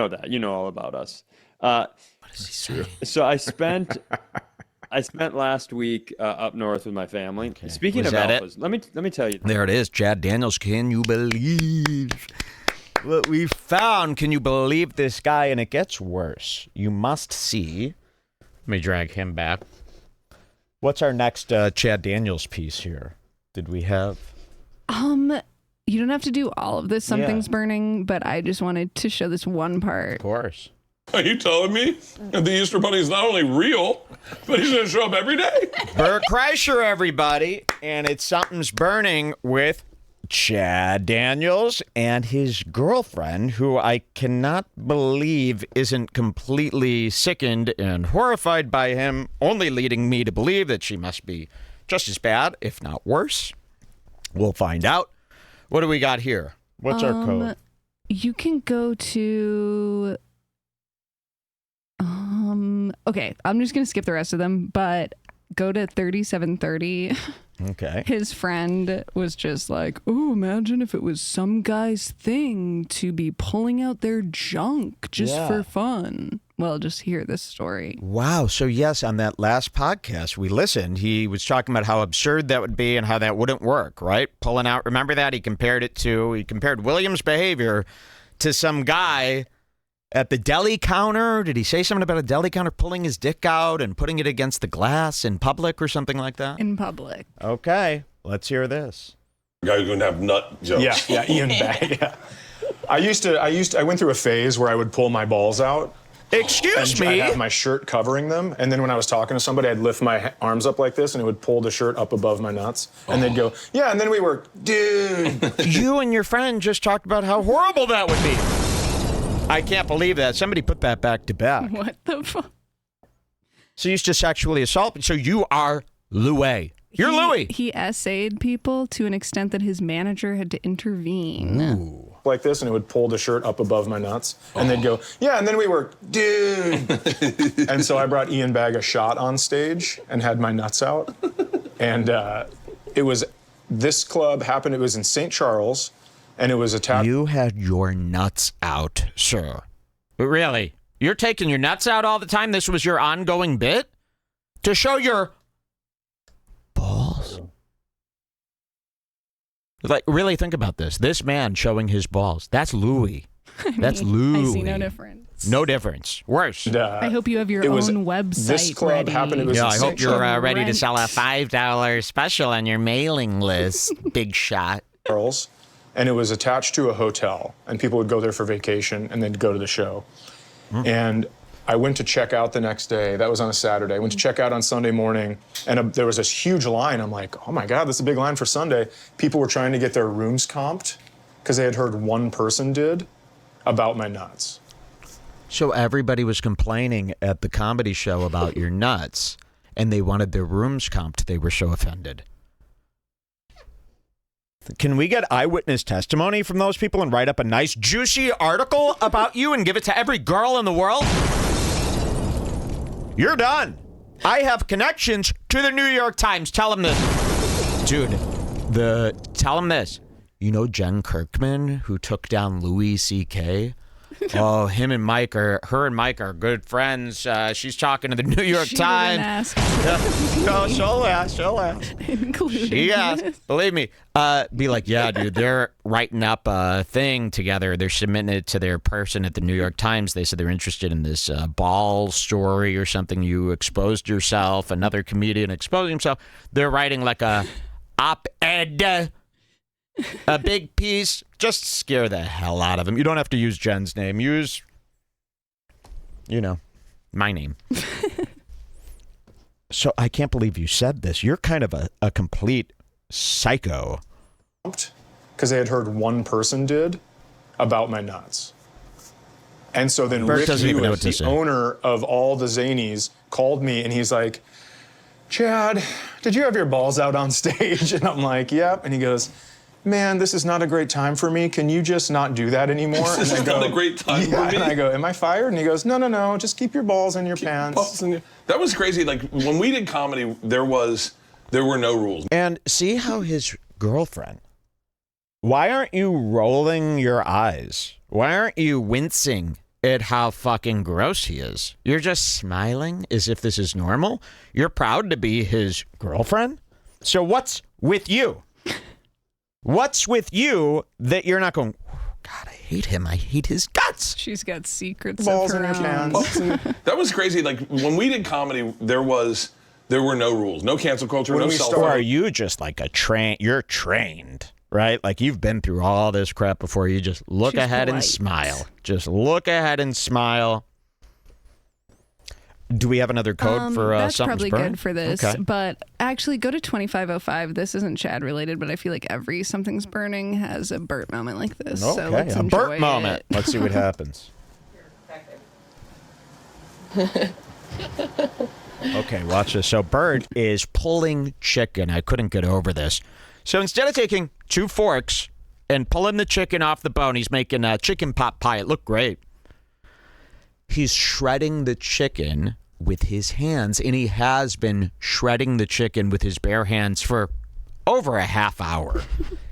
that. You know all about us. So I spent last week up north with my family. Okay. Speaking Was of that alphas, let me tell you. There it is, Chad Daniels. Can you believe what we found? Can you believe this guy? And it gets worse. You must see. Let me drag him back. What's our next Chad Daniels piece here? Did we have? You don't have to do all of this. Something's Yeah. burning, but I just wanted to show this one part. Of course. Are you telling me that the Easter Bunny is not only real, but he's going to show up every day? Bert Kreischer, everybody. And it's Something's Burning with Chad Daniels and his girlfriend, who I cannot believe isn't completely sickened and horrified by him, only leading me to believe that she must be just as bad, if not worse. We'll find out. What do we got here? What's our code? You can go to... Okay, I'm just going to skip the rest of them, but go to 3730. Okay. His friend was just like, oh, imagine if it was some guy's thing to be pulling out their junk just Yeah. for fun. Well, just hear this story. Wow. So, yes, on that last podcast we listened, he was talking about how absurd that would be and how that wouldn't work, right? Pulling out. Remember that? He compared William's behavior to some guy at the deli counter. Did he say something about a deli counter pulling his dick out and putting it against the glass in public or something like that? In public. Okay. Let's hear this. The guy's going to have nut jokes. Yeah, Ian Bag. Yeah. I went through a phase where I would pull my balls out Excuse me? I'd have my shirt covering them, and then when I was talking to somebody, I'd lift my arms up like this, and it would pull the shirt up above my nuts, and they'd go, yeah, and then we were, dude. You and your friend just talked about how horrible that would be. I can't believe that. Somebody put that back to back. What the fuck? So you used to sexually assault. So you are Louis. You're Louis. He essayed people to an extent that his manager had to intervene. Ooh. Like this, and it would pull the shirt up above my nuts, and they'd go, yeah, and then we were, dude. And so I brought Ian Bagg a shot on stage and had my nuts out. And this club happened, it was in St. Charles, and it was attached. You had your nuts out, sir. Really? You're taking your nuts out all the time? This was your ongoing bit? To show your balls? Like, really think about this. This man showing his balls. That's Louis. That's Louis. I see no difference. No difference. Worse. I hope you have your own website This club ready. happened, it was Yeah, in I St. hope you're ready to Rent. sell a $5 special on your mailing list. Big shot. Charles, and it was attached to a hotel, and people would go there for vacation and then go to the show. And I went to check out the next day. That was on a Saturday. I went to check out on Sunday morning, and there was this huge line. I'm like, oh my God, this is a big line for Sunday. People were trying to get their rooms comped because they had heard one person did about my nuts. So everybody was complaining at the comedy show about your nuts, and they wanted their rooms comped. They were so offended. Can we get eyewitness testimony from those people and write up a nice, juicy article about you and give it to every girl in the world? You're done. I have connections to the New York Times. Tell them this. Dude, tell them this. You know Jen Kirkman, who took down Louis C.K.? Oh, her and Mike are good friends. She's talking to the New York She Times. didn't ask. No, she'll ask. Including She asked. this. Believe me. Be like, yeah, dude, they're writing up a thing together. They're submitting it to their person at the New York Times. They said they're interested in this ball story or something. You exposed yourself. Another comedian exposing himself. They're writing like a op-ed. A big piece. Just scare the hell out of them. You don't have to use Jen's name. Use, my name. So I can't believe you said this. You're kind of a complete psycho. Because they had heard one person did about my nuts. And so then Bert Rick doesn't even know Hewitt, what to the say. owner of all the Zanies, called me and he's like, Chad, did you have your balls out on stage? And I'm like, yep. And he goes, man, this is not a great time for me. Can you just not do that anymore? This is not a great time for me. And I go, am I fired? And he goes, no, just keep your balls in your pants. That was crazy. Like when we did comedy, there were no rules. And see how his girlfriend, why aren't you rolling your eyes? Why aren't you wincing at how fucking gross he is? You're just smiling as if this is normal. You're proud to be his girlfriend. So what's with you? What's with you that you're not going, God, I hate him. I hate his guts. She's got secrets Balls of her in your own. pants. That was crazy. Like when we did comedy, there were no rules, no cancel culture, no self. Or are you just like you're trained, right? Like you've been through all this crap before. You just look She's ahead and polite. smile. Just look ahead and smile. Do we have another code for that's Something's probably Burning? good for this. Okay. But actually, go to 2505. This isn't Chad related, but I feel like every Something's Burning has a Bert moment like this. So Okay, let's a enjoy Bert moment. it. Let's see what happens. Okay, watch this. So Bert is pulling chicken. I couldn't get over this. So instead of taking 2 forks and pulling the chicken off the bone, he's making a chicken pot pie. It looked great. He's shredding the chicken with his hands, and he has been shredding the chicken with his bare hands for over a half hour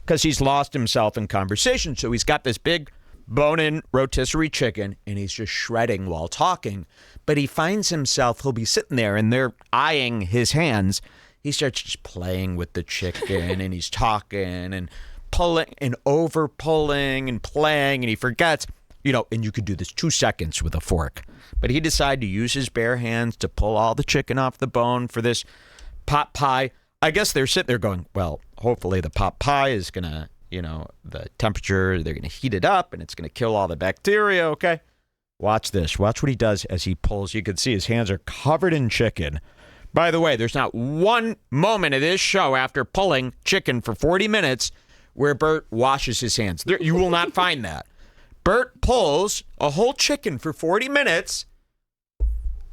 because he's lost himself in conversation. So he's got this big bone-in rotisserie chicken, and he's just shredding while talking. But he finds himself, he'll be sitting there, and they're eyeing his hands. He starts just playing with the chicken, and he's talking and pulling and over-pulling and playing, and he forgets, and you could do this 2 seconds with a fork. But he decided to use his bare hands to pull all the chicken off the bone for this pot pie. I guess they're sitting there going, well, hopefully the pot pie is going to, the temperature, they're going to heat it up and it's going to kill all the bacteria, okay? Watch this. Watch what he does as he pulls. You can see his hands are covered in chicken. By the way, there's not one moment of this show after pulling chicken for 40 minutes where Bert washes his hands. You will not find that. Bert pulls a whole chicken for 40 minutes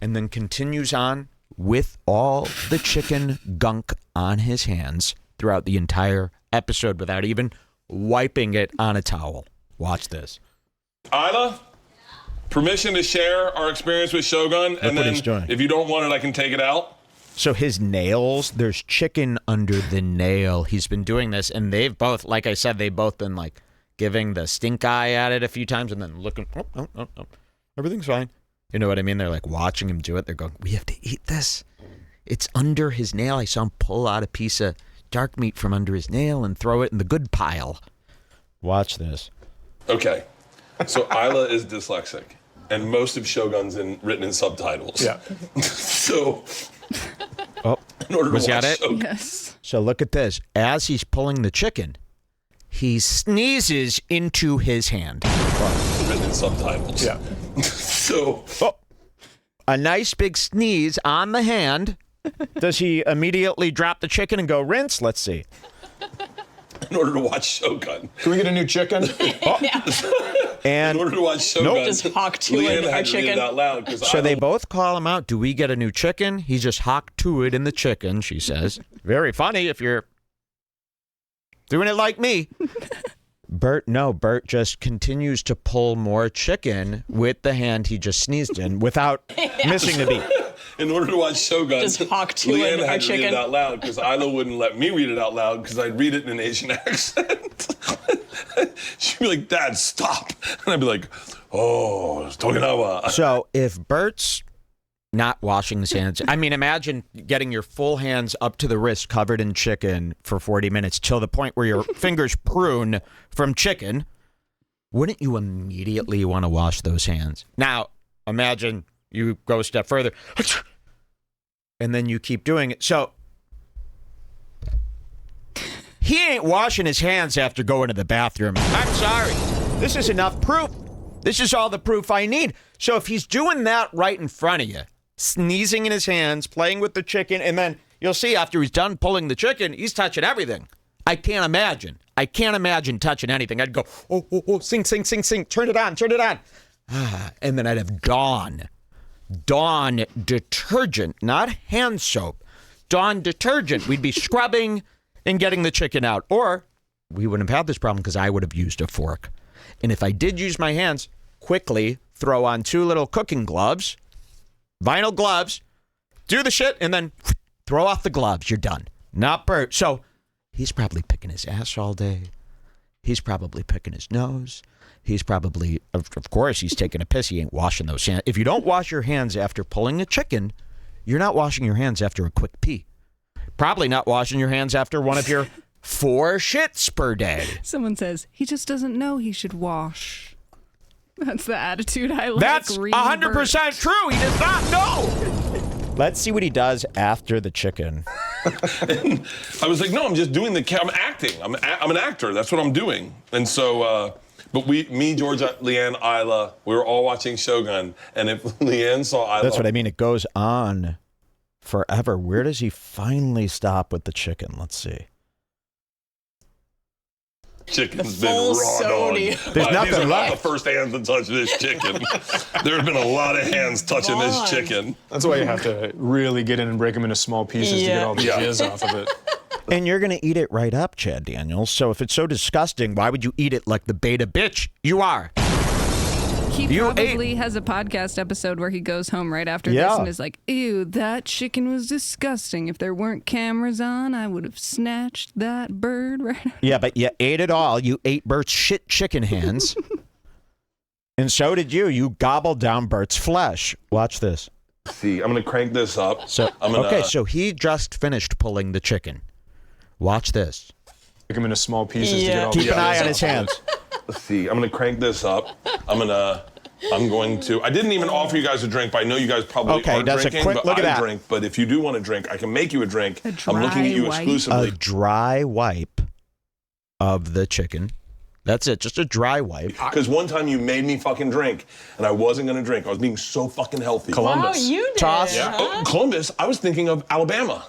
and then continues on with all the chicken gunk on his hands throughout the entire episode without even wiping it on a towel. Watch this. Isla, permission to share our experience with Shogun, Look and what then he's doing. if you don't want it, I can take it out. So his nails, there's chicken under the nail. He's been doing this, and they've both, like I said, they've both been like giving the stink eye at it a few times and then looking, oh. Everything's fine. You know what I mean? They're like watching him do it. They're going, we have to eat this. It's under his nail. I saw him pull out a piece of dark meat from under his nail and throw it in the good pile. Watch this. Okay, so Isla is dyslexic, and most of Shogun's written in subtitles. Yeah. So, Oh, in order was to watch that it? Shogun, Yes. So look at this. As he's pulling the chicken, he sneezes into his hand. written in subtitles. Yeah. So, A nice big sneeze on the hand. Does he immediately drop the chicken and go rinse? Let's see. in order to watch Shogun, Can we get a new chicken? And in order to watch Shogun, Nope. Just hawk to Leanne it, had our to read it chicken. out loud because so they both call him out. Do we get a new chicken? He just hocked to it in the chicken, she says. Very funny if you're doing it like me. Bert just continues to pull more chicken with the hand he just sneezed in without missing a beat. In order to watch Shogun, Just hawk to Leanne it, our had to read chicken. it out loud because Isla wouldn't let me read it out loud because I'd read it in an Asian accent. She'd be like, Dad, stop. And I'd be like, oh, it's Tokinawa. So if Bert's not washing his hands, I mean, imagine getting your full hands up to the wrist covered in chicken for 40 minutes till the point where your fingers prune from chicken. Wouldn't you immediately want to wash those hands? Now, imagine you go a step further and then you keep doing it. So he ain't washing his hands after going to the bathroom. I'm sorry. This is enough proof. This is all the proof I need. So if he's doing that right in front of you, sneezing in his hands, playing with the chicken, and then you'll see after he's done pulling the chicken, he's touching everything. I can't imagine touching anything. I'd go, oh, sing, turn it on. And then I'd have Dawn detergent, not hand soap. Dawn detergent. We'd be scrubbing and getting the chicken out. Or we wouldn't have had this problem because I would have used a fork. And if I did use my hands, quickly throw on 2 little cooking gloves, vinyl gloves, do the shit, and then throw off the gloves. You're done. Not Bert. So he's probably picking his ass all day. He's probably picking his nose. He's probably, of course, he's taking a piss. He ain't washing those hands. If you don't wash your hands after pulling a chicken, you're not washing your hands after a quick pee. Probably not washing your hands after one of your 4 shits per day. Someone says, he just doesn't know he should wash. That's the attitude I like. That's 100% true. He does not know. Let's see what he does after the chicken. And I was like, no, I'm just doing I'm acting. I'm an actor. That's what I'm doing. And so, but me, Georgia, Leanne, Isla, we were all watching Shogun. And if Leanne saw Isla. That's what I mean. It goes on forever. Where does he finally stop with the chicken? Let's see. Chicken's The been full raw Sony. dog. There's These nothing are not left. the first hands to touch this chicken. There have been a lot of hands touching this Vaughn. chicken. That's why you have to really get in and break them into small pieces to get all the Yeah. jizz off of it. And you're going to eat it right up, Chad Daniels. So if it's so disgusting, why would you eat it like the beta bitch you are? He You probably has a podcast episode where he goes home right after Yeah. this and is like, ew, that chicken was disgusting. If there weren't cameras on, I would have snatched that bird right out. Yeah, but you ate it all. You ate Bert's shit chicken hands. And so did you. You gobbled down Bert's flesh. Watch this. See, I'm going to crank this up. So I'm gonna, okay, so he just finished pulling the chicken. Watch this. Break them into small pieces to get all Keep the an eye jizz on his off of hands. Let's see. I'm going to crank this up. I'm going to. I didn't even offer you guys a drink, but I know you guys probably Okay, aren't that's a drinking. quick but look at I that. drink. But if you do want a drink, I can make you a drink. A I'm looking at you dry wipe? exclusively. A dry wipe of the chicken. That's it. Just a dry wipe. Because one time you made me fucking drink, and I wasn't gonna drink. I was being so fucking healthy. Columbus. Wow, you did. Toss. Yeah. Oh, Columbus. I was thinking of Alabama.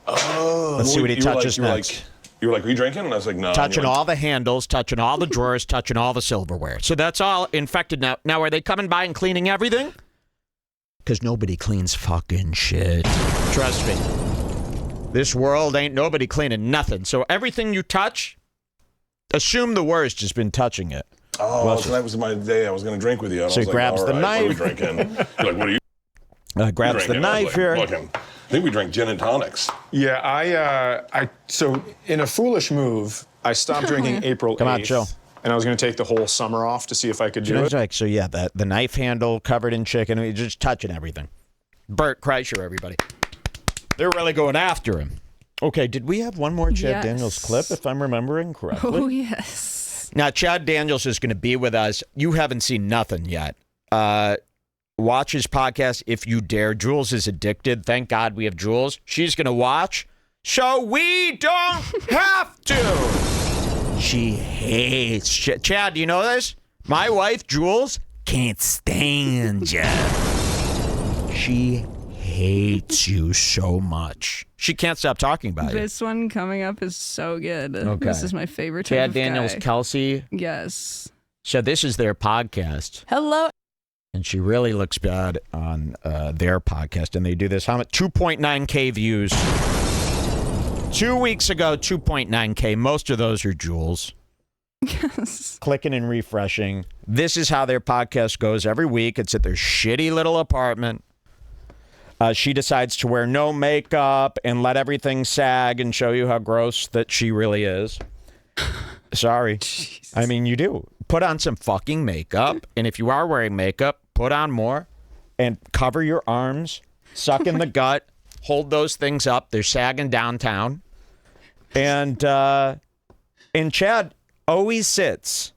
Oh. Let's see what he touches next. You were like, are you drinking? And I was like, no. Touching all the handles, touching all the drawers, touching all the silverware. So that's all infected now. Now, are they coming by and cleaning everything? Because nobody cleans fucking shit. Trust me. This world ain't nobody cleaning nothing. So everything you touch, assume the worst has been touching it. Oh, well, tonight was my day. I was going to drink with you. And So I he was grabs like, the all right, knife. What are we drinking? You're like, what are you Grabs the drinking? I was knife like, here. Fucking, I think we drank gin and tonics. Yeah, so in a foolish move, I stopped drinking April 8th. Come on, Joe. And I was going to take the whole summer off to see if I could do it. So yeah, the knife handle covered in chicken, he's just touching everything. Bert Kreischer, everybody. They're really going after him. Okay, did we have one more Chad Daniels clip, if I'm remembering correctly? Oh, yes. Now, Chad Daniels is going to be with us. You haven't seen nothing yet. Watch his podcast, If You Dare. Jules is addicted. Thank God we have Jules. She's going to watch, so we don't have to. She hates Chad, do you know this? My wife, Jules, can't stand you. She hates you so much. She can't stop talking about you. This one coming up is so good. Okay. This is my favorite type Chad of Daniels, guy. Kelsey. Yes. So this is their podcast. Hello. And she really looks bad on their podcast. And they do this. How much? 2.9K views. 2 weeks ago, 2.9K. Most of those are Jules. Yes. Clicking and refreshing. This is how their podcast goes every week. It's at their shitty little apartment. She decides to wear no makeup and let everything sag and show you how gross that she really is. Sorry. Jesus. I mean, you do. Put on some fucking makeup. And if you are wearing makeup, put on more and cover your arms, suck in the gut, hold those things up. They're sagging downtown. And Chad always sits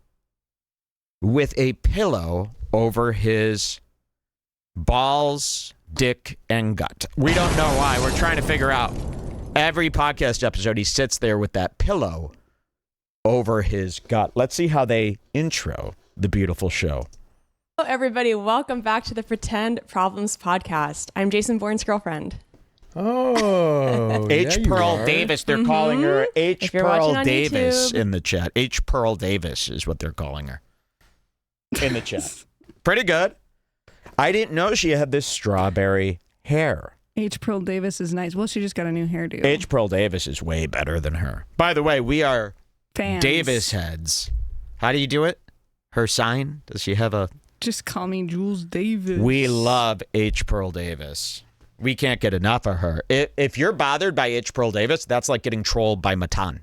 with a pillow over his balls, dick, and gut. We don't know why. We're trying to figure out. Every podcast episode, he sits there with that pillow over his gut. Let's see how they intro the beautiful show. Hello, everybody. Welcome back to the Pretend Problems podcast. I'm Jason Bourne's girlfriend. Oh, H. Pearl Davis. They're calling her H. Pearl Davis YouTube. in the chat. H. Pearl Davis is what they're calling her in the chat. Pretty good. I didn't know she had this strawberry hair. H. Pearl Davis is nice. Well, she just got a new hairdo. H. Pearl Davis is way better than her. By the way, we are Fans. Davis heads. How do you do it? Her sign? Does she have a... Just call me Jules Davis. We love H. Pearl Davis. We can't get enough of her. If you're bothered by H. Pearl Davis, that's like getting trolled by Matan.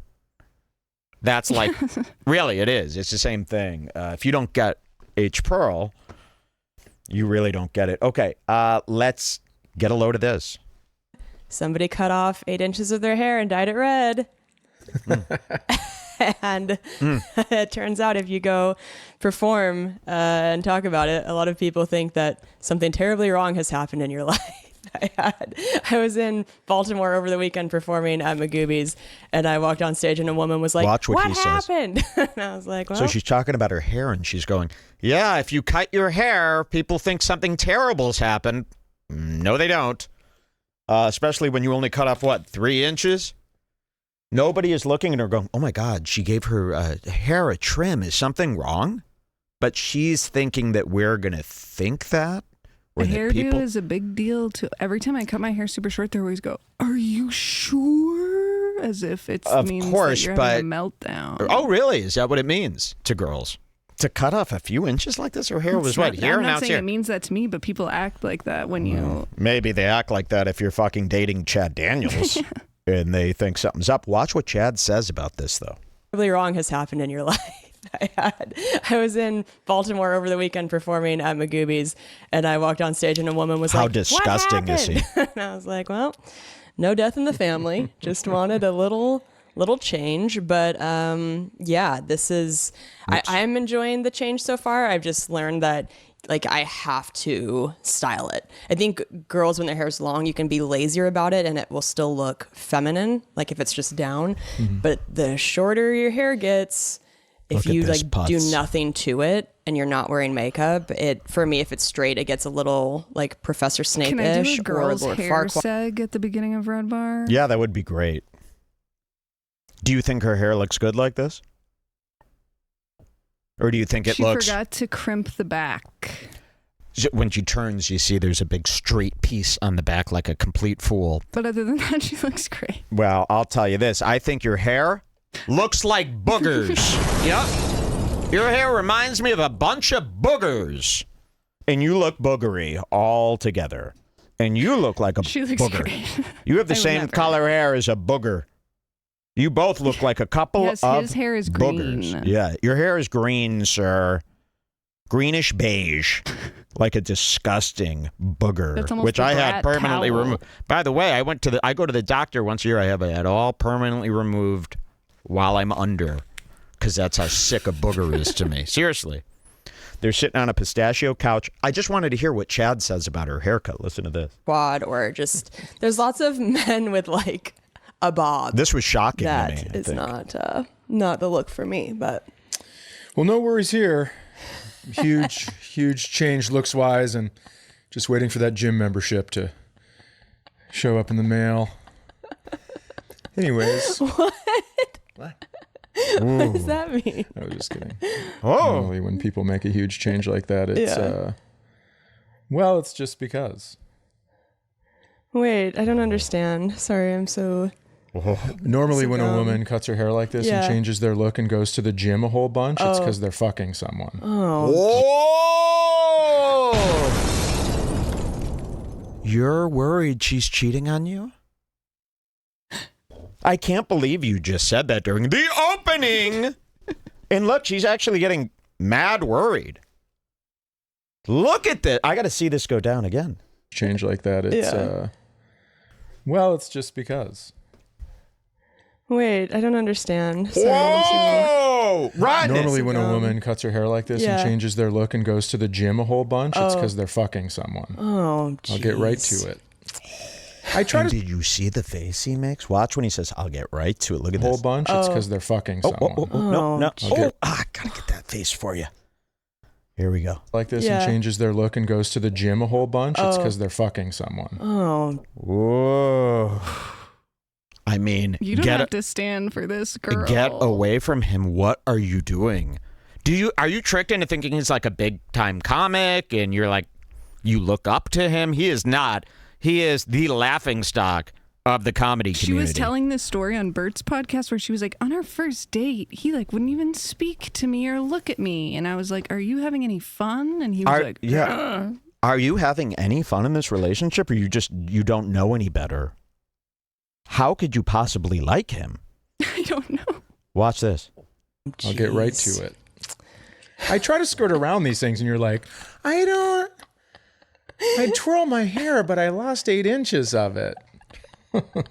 That's like... Really, it is. It's the same thing. If you don't get H. Pearl... You really don't get it. Okay, let's get a load of this. Somebody cut off 8 inches of their hair and dyed it red. And it turns out if you go perform and talk about it, a lot of people think that something terribly wrong has happened in your life. I was in Baltimore over the weekend performing at Magooby's, and I walked on stage and a woman was like, Watch what he says. happened? And I was like, well. So she's talking about her hair, and she's going, yeah, if you cut your hair, people think something terrible's happened. No, they don't. Especially when you only cut off, 3 inches? Nobody is looking at her going, oh, my God, she gave her hair a trim. Is something wrong? But she's thinking that we're going to think that. A hairdo is a big deal too. Every time I cut my hair super short, they always go, "Are you sure?" As if it means that you're having a meltdown. Oh, really? Is that what it means to girls? To cut off a few inches like this? Her hair was right here, I'm now not it's saying here. it means that to me, but people act like that when you. Maybe they act like that if you're fucking dating Chad Daniels and they think something's up. Watch what Chad says about this, though. Terribly wrong has happened in your life. I was in Baltimore over the weekend performing at Magooby's, and I walked on stage and a woman was How like, disgusting what is he? happened? And I was like, well, no death in the family. Just wanted a little change. But yeah, this is, I'm enjoying the change so far. I've just learned that like I have to style it. I think girls, when their hair is long, you can be lazier about it and it will still look feminine, like if it's just down. Mm-hmm. But the shorter your hair gets, if Look at you this like putz. do nothing to it and you're not wearing makeup, it for me, if it's straight, it gets a little like Professor Can I Snape-ish do a or girl's Lord hair Farquaad. seg at the beginning of Red Bar? Yeah, that would be great. Do you think her hair looks good like this? Or do you think it She looks... forgot to crimp the back. When she turns, you see there's a big straight piece on the back like a complete fool. But other than that, she looks great. Well, I'll tell you this. I think your hair looks like boogers. Yep. Your hair reminds me of a bunch of boogers. And you look boogery all together. And you look like a She looks booger. great. You have the I would same never. color hair as a booger. You both look like a couple Yes, of his hair is boogers. green. Yeah, your hair is green, sir. Greenish beige. Like a disgusting booger, That's almost which a I had brat permanently towel. removed. By the way, I go to the doctor once a year. I have it all permanently removed while I'm under, because that's how sick a booger is to me. Seriously. They're sitting on a pistachio couch. I just wanted to hear what Chad says about her haircut. Listen to this. Or just there's lots of men with like a bob. This was shocking to me. That I is think. not the look for me, but Well, no worries here. Huge change looks wise, and just waiting for that gym membership to show up in the mail. Anyways. What does that mean? I was just kidding. Oh. Normally when people make a huge change like that, it's well, it's just because. Wait, I don't understand. Sorry, I'm so Normally when a dumb. woman cuts her hair like this Yeah. and changes their look and goes to the gym a whole bunch, it's because they're fucking someone. Oh! You're worried she's cheating on you? I can't believe you just said that during the opening. And look, she's actually getting mad worried. Look at this. I got to see this go down again. Change like that, it's well, it's just because. Wait, I don't understand. Sorry, Whoa! Right. Normally when a woman cuts her hair like this and changes their look and goes to the gym a whole bunch, it's because they're fucking someone. Oh, I'll get right to it. I try And to did you see the face he makes? Watch when he says, I'll get right to it. Look at a whole this. bunch, it's because they're fucking someone. No. Okay. I got to get that face for you. Here we go. Like this and changes their look and goes to the gym a whole bunch, it's because they're fucking someone. Whoa. I mean, You don't have to stand for this girl. Get away from him. What are you doing? Are you tricked into thinking he's like a big time comic and you're like, you look up to him? He is not. He is the laughingstock of the comedy community. She was telling this story on Bert's podcast where she was like, on our first date, he like wouldn't even speak to me or look at me. And I was like, are you having any fun? And he was like, yeah. Are you having any fun in this relationship, or you don't know any better? How could you possibly like him? I don't know. Watch this. I'll get right to it. I try to skirt around these things, and you're like, I twirl my hair, but I lost 8 inches of it.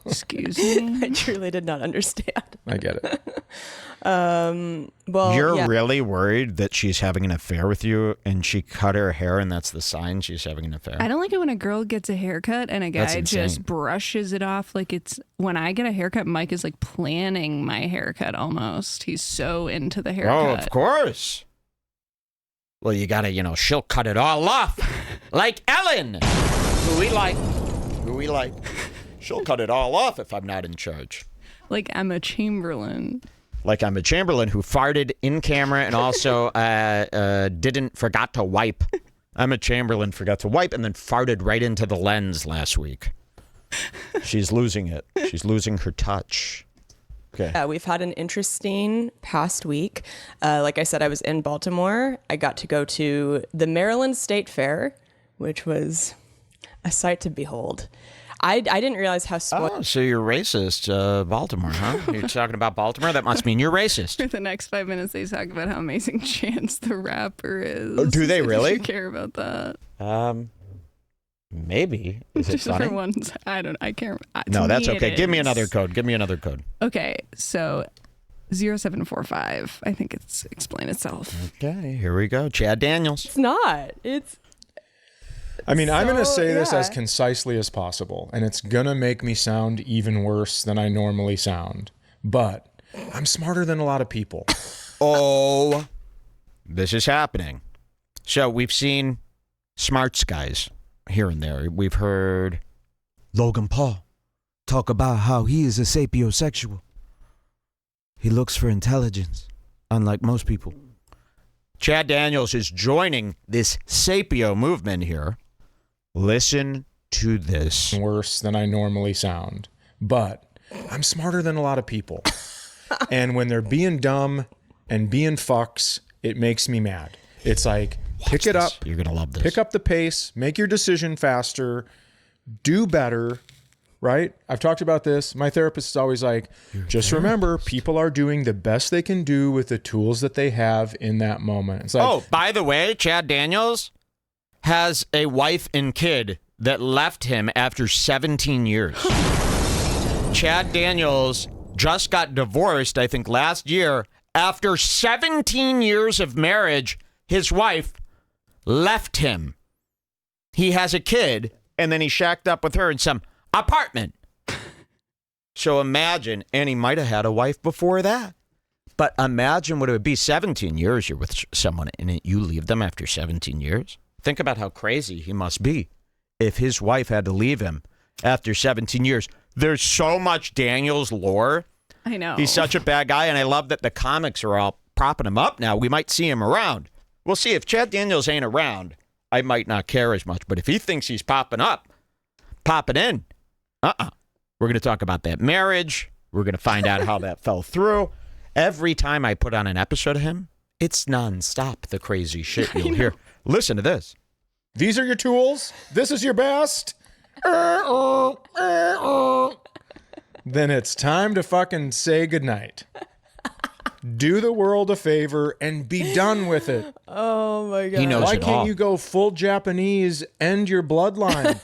Excuse me. I truly did not understand. I get it. Well, You're really worried that she's having an affair with you, and she cut her hair, and that's the sign she's having an affair. I don't like it when a girl gets a haircut and a That's guy insane. just brushes it off like it's when I get a haircut. Mike is like planning my haircut almost. He's so into the haircut. Oh, of course. Well, you gotta, she'll cut it all off. Like Ellen, who we like. She'll cut it all off if I'm not in charge. Like Emma Chamberlain. Like I'm a Chamberlain who farted in camera and also forgot to wipe. Emma Chamberlain forgot to wipe and then farted right into the lens last week. She's losing it. She's losing her touch. Okay. We've had an interesting past week. Like I said, I was in Baltimore. I got to go to the Maryland State Fair, which was a sight to behold. I didn't realize how spoiled. Oh, so you're racist, Baltimore, huh? You're talking about Baltimore? That must mean you're racist. For the next 5 minutes, they talk about how amazing Chance the Rapper is. Oh, do they really? You care about that? Maybe. Is it Just funny? for once, I don't. I can't. No, to that's me okay. it Give me is. another code. Give me another code. Okay, so 0745. I think it's explain itself. Okay, here we go. Chad Daniels. It's not. It's. I'm going to say this yeah. as concisely as possible, and it's going to make me sound even worse than I normally sound. But I'm smarter than a lot of people. oh, this is happening. So we've seen smarts guys here and there. We've heard Logan Paul talk about how he is a sapiosexual. He looks for intelligence, unlike most people. Chad Daniels is joining this sapio movement here. Listen to this. Worse than I normally sound, but I'm smarter than a lot of people. And when they're being dumb and being fucks, it makes me mad. It's like, pick it up. You're going to love this. Pick up the pace, make your decision faster, do better, right? I've talked about this. My therapist is always like, just remember, people are doing the best they can do with the tools that they have in that moment. It's like, oh, by the way, Chad Daniels has a wife and kid that left him after 17 years. Chad Daniels just got divorced, I think, last year. After 17 years of marriage, his wife left him. He has a kid, and then he shacked up with her in some apartment. So imagine, and he might have had a wife before that. But imagine what it would be. 17 years you're with someone, and you leave them after 17 years. Think about how crazy he must be if his wife had to leave him after 17 years. There's so much Daniels lore. I know. He's such a bad guy, and I love that the comics are all propping him up now. We might see him around. We'll see. If Chad Daniels ain't around, I might not care as much. But if he thinks he's popping in, we're going to talk about that marriage. We're going to find out how that fell through. Every time I put on an episode of him, it's nonstop, the crazy shit you'll hear. Listen to this. these are your tools. This is your best. Then it's time to fucking say goodnight. Do the world a favor and be done with it. Oh my God. He knows Why it can't all. you go full Japanese, end your bloodline?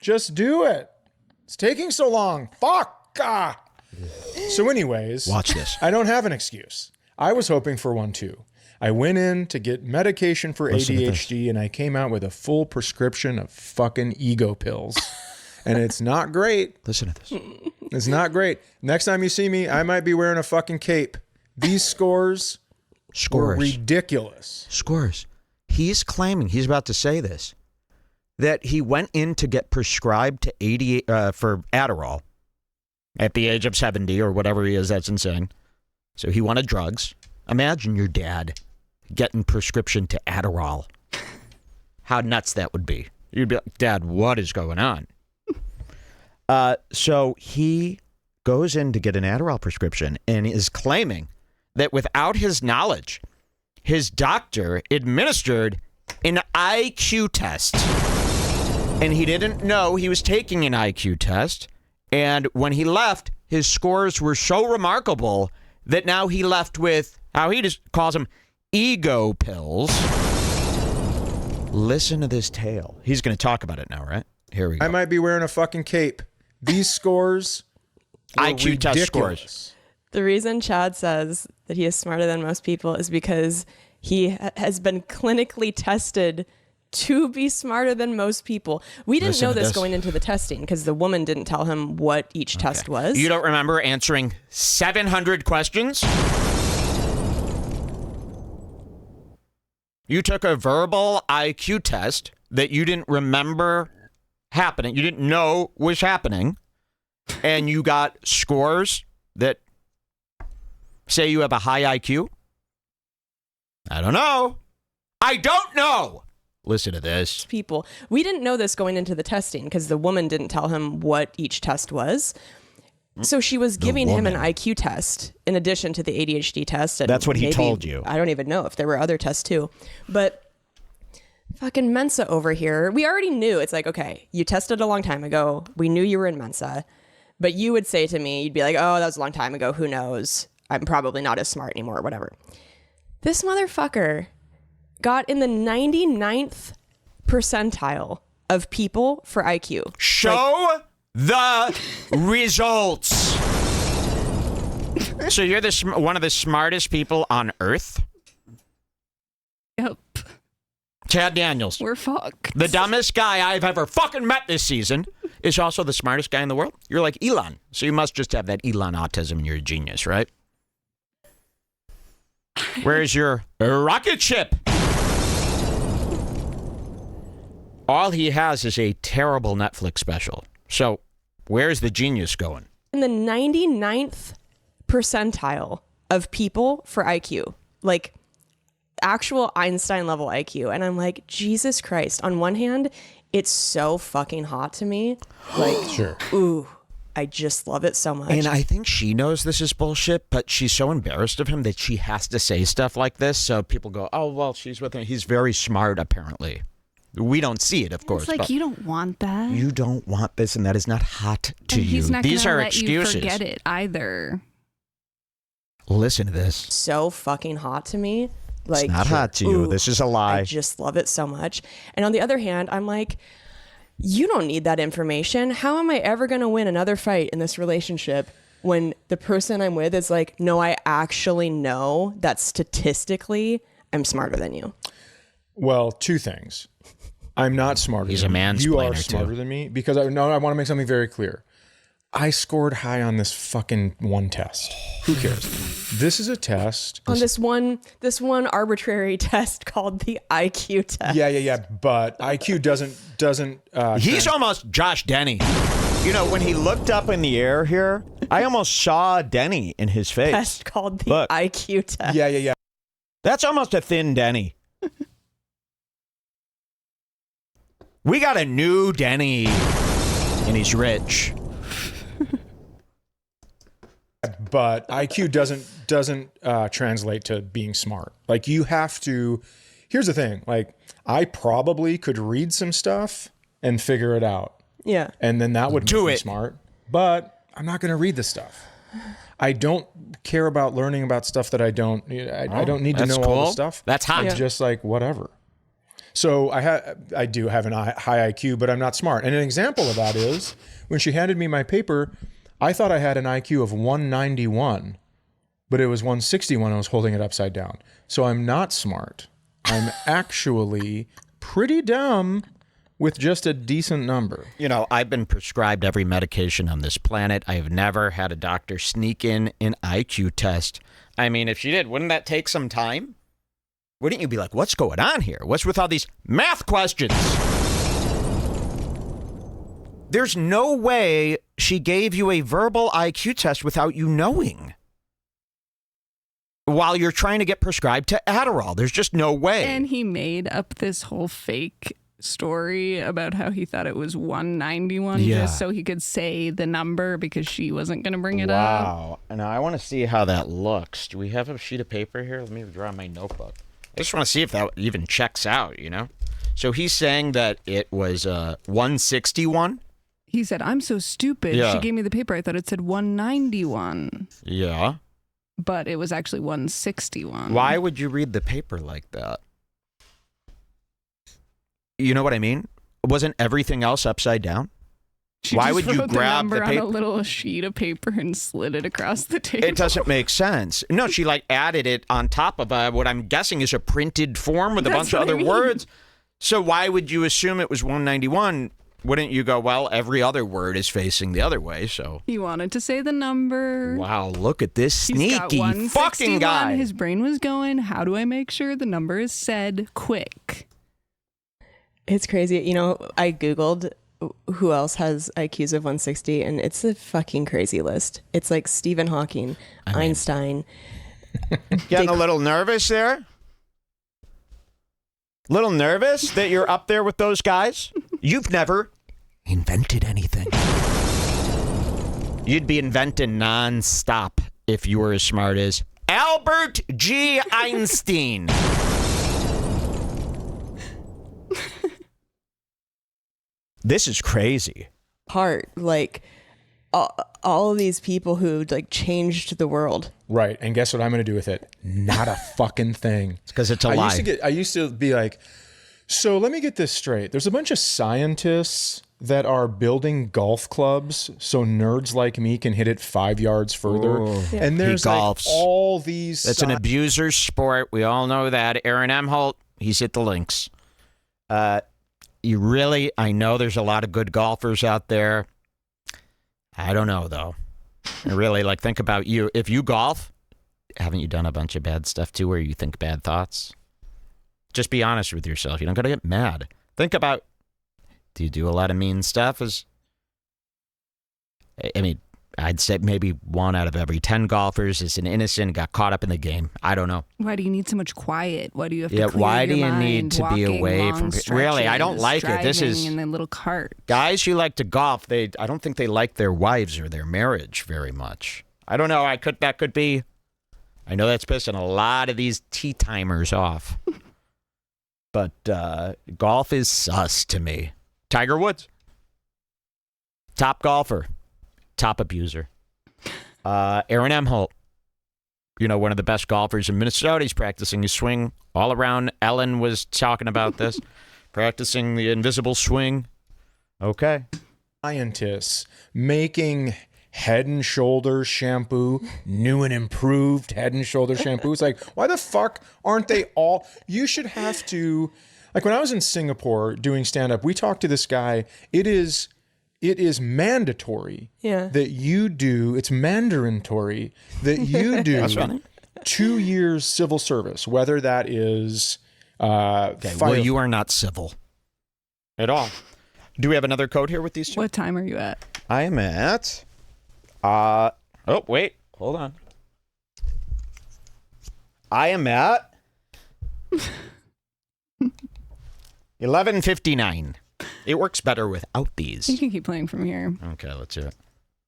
Just do it. It's taking so long. Fuck. Ah. So anyways, Watch this. I don't have an excuse. I was hoping for one too. I went in to get medication for Listen to ADHD and I came out with a full prescription of fucking ego pills. And it's not great. Listen to this. It's not great. Next time you see me, I might be wearing a fucking cape. These scores were ridiculous. Scores. He's claiming, he's about to say this, that he went in to get prescribed to for Adderall at the age of 70 or whatever he is. That's insane. So he wanted drugs. Imagine your dad getting prescription to Adderall. How nuts that would be. You'd be like, Dad, what is going on? So he goes in to get an Adderall prescription and is claiming that without his knowledge, his doctor administered an IQ test. And he didn't know he was taking an IQ test. And when he left, his scores were so remarkable that now he left with, how he just calls them, ego pills. Listen to this tale. He's going to talk about it now, right? Here we go. I might be wearing a fucking cape. These scores were IQ test ridiculous. scores. The reason Chad says that he is smarter than most people is because he has been clinically tested to be smarter than most people. We didn't know this going into the testing because the woman didn't tell him what each test was. You don't remember answering 700 questions? You took a verbal IQ test that you didn't remember happening. You didn't know was happening. And you got scores that say you have a high IQ? I don't know. I don't know. Listen to this. People. We didn't know this going into the testing because the woman didn't tell him what each test was. So she was giving him an IQ test in addition to the ADHD test. And that's what he told you. I don't even know if there were other tests too. But fucking Mensa over here, we already knew. It's like, okay, you tested a long time ago. We knew you were in Mensa. But you would say to me, you'd be like, oh, that was a long time ago. Who knows? I'm probably not as smart anymore or whatever. This motherfucker got in the 99th percentile of people for IQ. Show the results. So you're one of the smartest people on Earth? Yep. Chad Daniels. We're fucked. The dumbest guy I've ever fucking met this season is also the smartest guy in the world. You're like Elon. So you must just have that Elon autism and you're a genius, right? Where's your rocket ship? All he has is a terrible Netflix special. So where's the genius going? In the 99th percentile of people for IQ, like actual Einstein level IQ. And I'm like, Jesus Christ. On one hand, it's so fucking hot to me. Like, Sure. ooh, I just love it so much. And I think she knows this is bullshit, but she's so embarrassed of him that she has to say stuff like this. So people go, oh, well, she's with him. He's very smart, apparently. We don't see it, of course. It's like, but you don't want that. you don't want this, and that is not hot to and you. he's not These gonna are let excuses. You forget it either. Listen to this. So fucking hot to me. Like, It's not hot to you. ooh, This is a lie. I just love it so much. And on the other hand, I'm like, you don't need that information. How am I ever going to win another fight in this relationship when the person I'm with is like, no, I actually know that statistically I'm smarter than you? Well, two things. I'm not smarter. He's than a you. mansplainer, You are too. smarter than me because I want to make something very clear. I scored high on this fucking one test. Who cares? This is a test. On this one arbitrary test called the IQ test. Yeah. But IQ doesn't. He's almost Josh Denny. You know, when he looked up in the air here, I almost saw Denny in his face. Test called the Look. IQ test. Yeah. That's almost a thin Denny. We got a new Denny, and he's rich. But IQ doesn't translate to being smart. Like you have to. Here's the thing. Like I probably could read some stuff and figure it out. Yeah. And then that would Do make me it. smart. But I'm not going to read the stuff. I don't care about learning about stuff that I don't. I don't need to That's know all cool. the stuff. That's hot. It's just like whatever. So I do have an high IQ, but I'm not smart. And an example of that is when she handed me my paper, I thought I had an IQ of 191, but it was 161. I was holding it upside down. So I'm not smart. I'm actually pretty dumb with just a decent number. You know, I've been prescribed every medication on this planet. I have never had a doctor sneak in an IQ test. I mean, if she did, wouldn't that take some time? Wouldn't you be like, what's going on here? What's with all these math questions? There's no way she gave you a verbal IQ test without you knowing. While you're trying to get prescribed to Adderall. There's just no way. And he made up this whole fake story about how he thought it was 191 just so he could say the number because she wasn't going to bring it up. Wow. Now I want to see how that looks. Do we have a sheet of paper here? Let me draw my notebook. I just want to see if that even checks out, you know? So he's saying that it was 161? He said, I'm so stupid. Yeah. She gave me the paper. I thought it said 191. Yeah. But it was actually 161. Why would you read the paper like that? You know what I mean? Wasn't everything else upside down? She Why just would you wrote grab the the number paper? on a little sheet of paper and slid it across the table? It doesn't make sense. No, she like added it on top of what I'm guessing is a printed form with a bunch of other words. So why would you assume it was 191? Wouldn't you go, well, every other word is facing the other way, so. He wanted to say the number. Wow, look at this He's got sneaky 161. fucking guy. His brain was going, how do I make sure the number is said quick? It's crazy. You know, I Googled who else has IQs of 160, and it's a fucking crazy list. It's like Stephen Hawking, Einstein. Getting a little nervous there? Little nervous that you're up there with those guys? You've never invented anything. You'd be inventing nonstop if you were as smart as Albert G. Einstein. This is crazy. Part like all of these people who like changed the world. Right. And guess what I'm going to do with it? Not a fucking thing. It's because it's a lie. I used to be like, so let me get this straight. There's a bunch of scientists that are building golf clubs so nerds like me can hit it 5 yards further. Yeah. And there's He like golfs. all these. It's an abuser's sport. We all know that. Aaron Emholt, he's hit the links. I know there's a lot of good golfers out there. I don't know, though. I really think about you. If you golf, haven't you done a bunch of bad stuff too where you think bad thoughts? Just be honest with yourself. You don't got to get mad. Think about, do you do a lot of mean stuff? I mean, I'd say maybe 1 out of every 10 golfers is an innocent, got caught up in the game. I don't know. Why do you need so much quiet? Why do you have to clear why your do you mind, need to be walking away long from really? I don't stretches, like it. This is driving in a little cart. guys who like to golf. I don't think they like their wives or their marriage very much. I don't know. That could be. I know that's pissing a lot of these tea timers off. But golf is sus to me. Tiger Woods, top golfer, top abuser. Aaron Emholt, one of the best golfers in Minnesota. He's practicing his swing all around. Ellen was talking about this, practicing the invisible swing. Okay. Scientists making Head and Shoulders shampoo, new and improved Head and Shoulders shampoo. It's like, why the fuck aren't they all? You should have to. Like when I was in Singapore doing stand-up, we talked to this guy. It is mandatory that you do, it's mandatory that you do 2 years civil service, whether that is well, you are not civil at all. Do we have another code here with these two? What time are you at? I am at wait, hold on. I am at 11:59. It works better without these. You can keep playing from here. Okay, let's do it.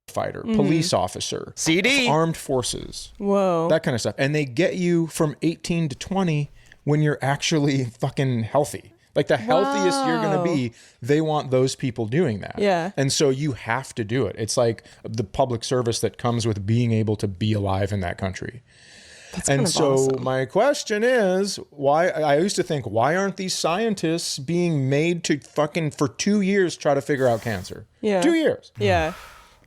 Fighter, police officer, CD, armed forces. Whoa. That kind of stuff. And they get you from 18 to 20 when you're actually fucking healthy. Like the healthiest you're going to be, they want those people doing that. Yeah. And so you have to do it. It's like the public service that comes with being able to be alive in that country. That's and kind of so awesome. my question is, why? I used to think, why aren't these scientists being made to fucking for 2 years try to figure out cancer? Yeah. 2 years. Yeah.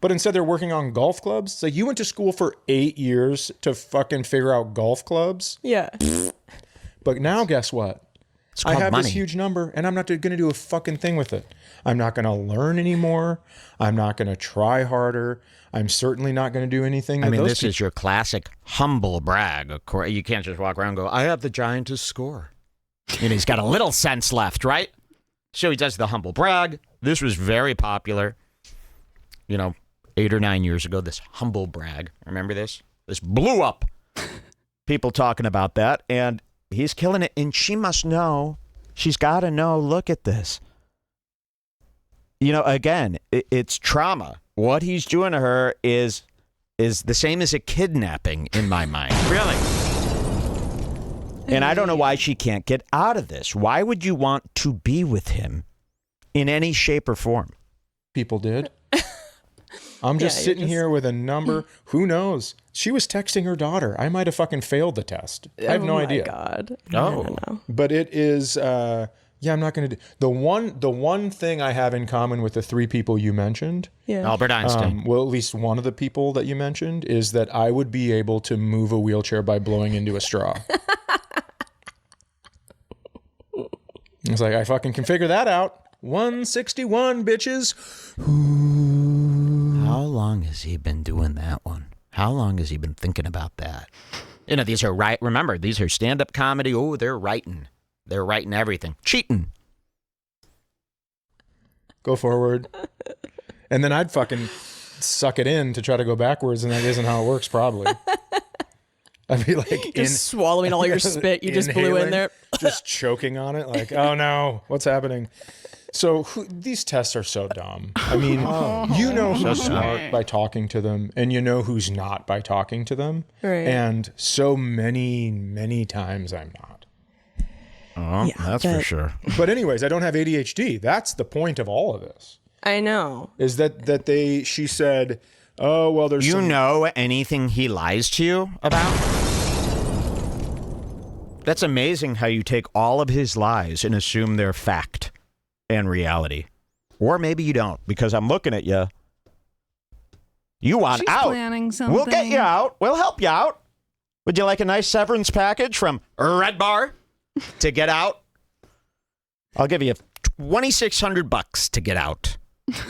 But instead they're working on golf clubs. So you went to school for 8 years to fucking figure out golf clubs. Yeah. But now guess what? It's I called have money. this huge number and I'm not going to do a fucking thing with it. I'm not going to learn anymore. I'm not going to try harder. I'm certainly not going to do anything. I mean, this is your classic humble brag. Of course, you can't just walk around and go, I have the Giants' score. He's got a little sense left, right? So he does the humble brag. This was very popular, 8 or 9 years ago, this humble brag. Remember this? This blew up. People talking about that, and he's killing it. And she must know. She's got to know. Look at this. Again, it's trauma. What he's doing to her is the same as a kidnapping in my mind. Really. And I don't know why she can't get out of this. Why would you want to be with him in any shape or form? People did. I'm just sitting here with a number. Who knows? She was texting her daughter. I might have fucking failed the test. I have no idea. Oh my God. No. But it is, I'm not going to do the one thing I have in common with the 3 people you mentioned. Yeah. Albert Einstein. Well, at least one of the people that you mentioned is that I would be able to move a wheelchair by blowing into a straw. It's like, I fucking can figure that out. 161, bitches. How long has he been doing that one? How long has he been thinking about that? These are remember, these are stand-up comedy. Oh, they're writing. They're writing everything. Cheating. Go forward. And then I'd fucking suck it in to try to go backwards, and that isn't how it works, probably. I'd be like just swallowing all your spit you just blew in there. Just choking on it, like, oh no, what's happening? So these tests are so dumb. I mean, who's smart by talking to them, and you know who's not by talking to them. Right. And so many, many times I'm not. Oh, that's for sure. But anyways, I don't have ADHD. That's the point of all of this. I know. Is that she said, oh, well, there's know anything he lies to you about? That's amazing how you take all of his lies and assume they're fact and reality. Or maybe you don't, because I'm looking at you. You want She's out. planning something. We'll get you out. We'll help you out. Would you like a nice severance package from Redbar to get out? I'll give you $2,600 to get out.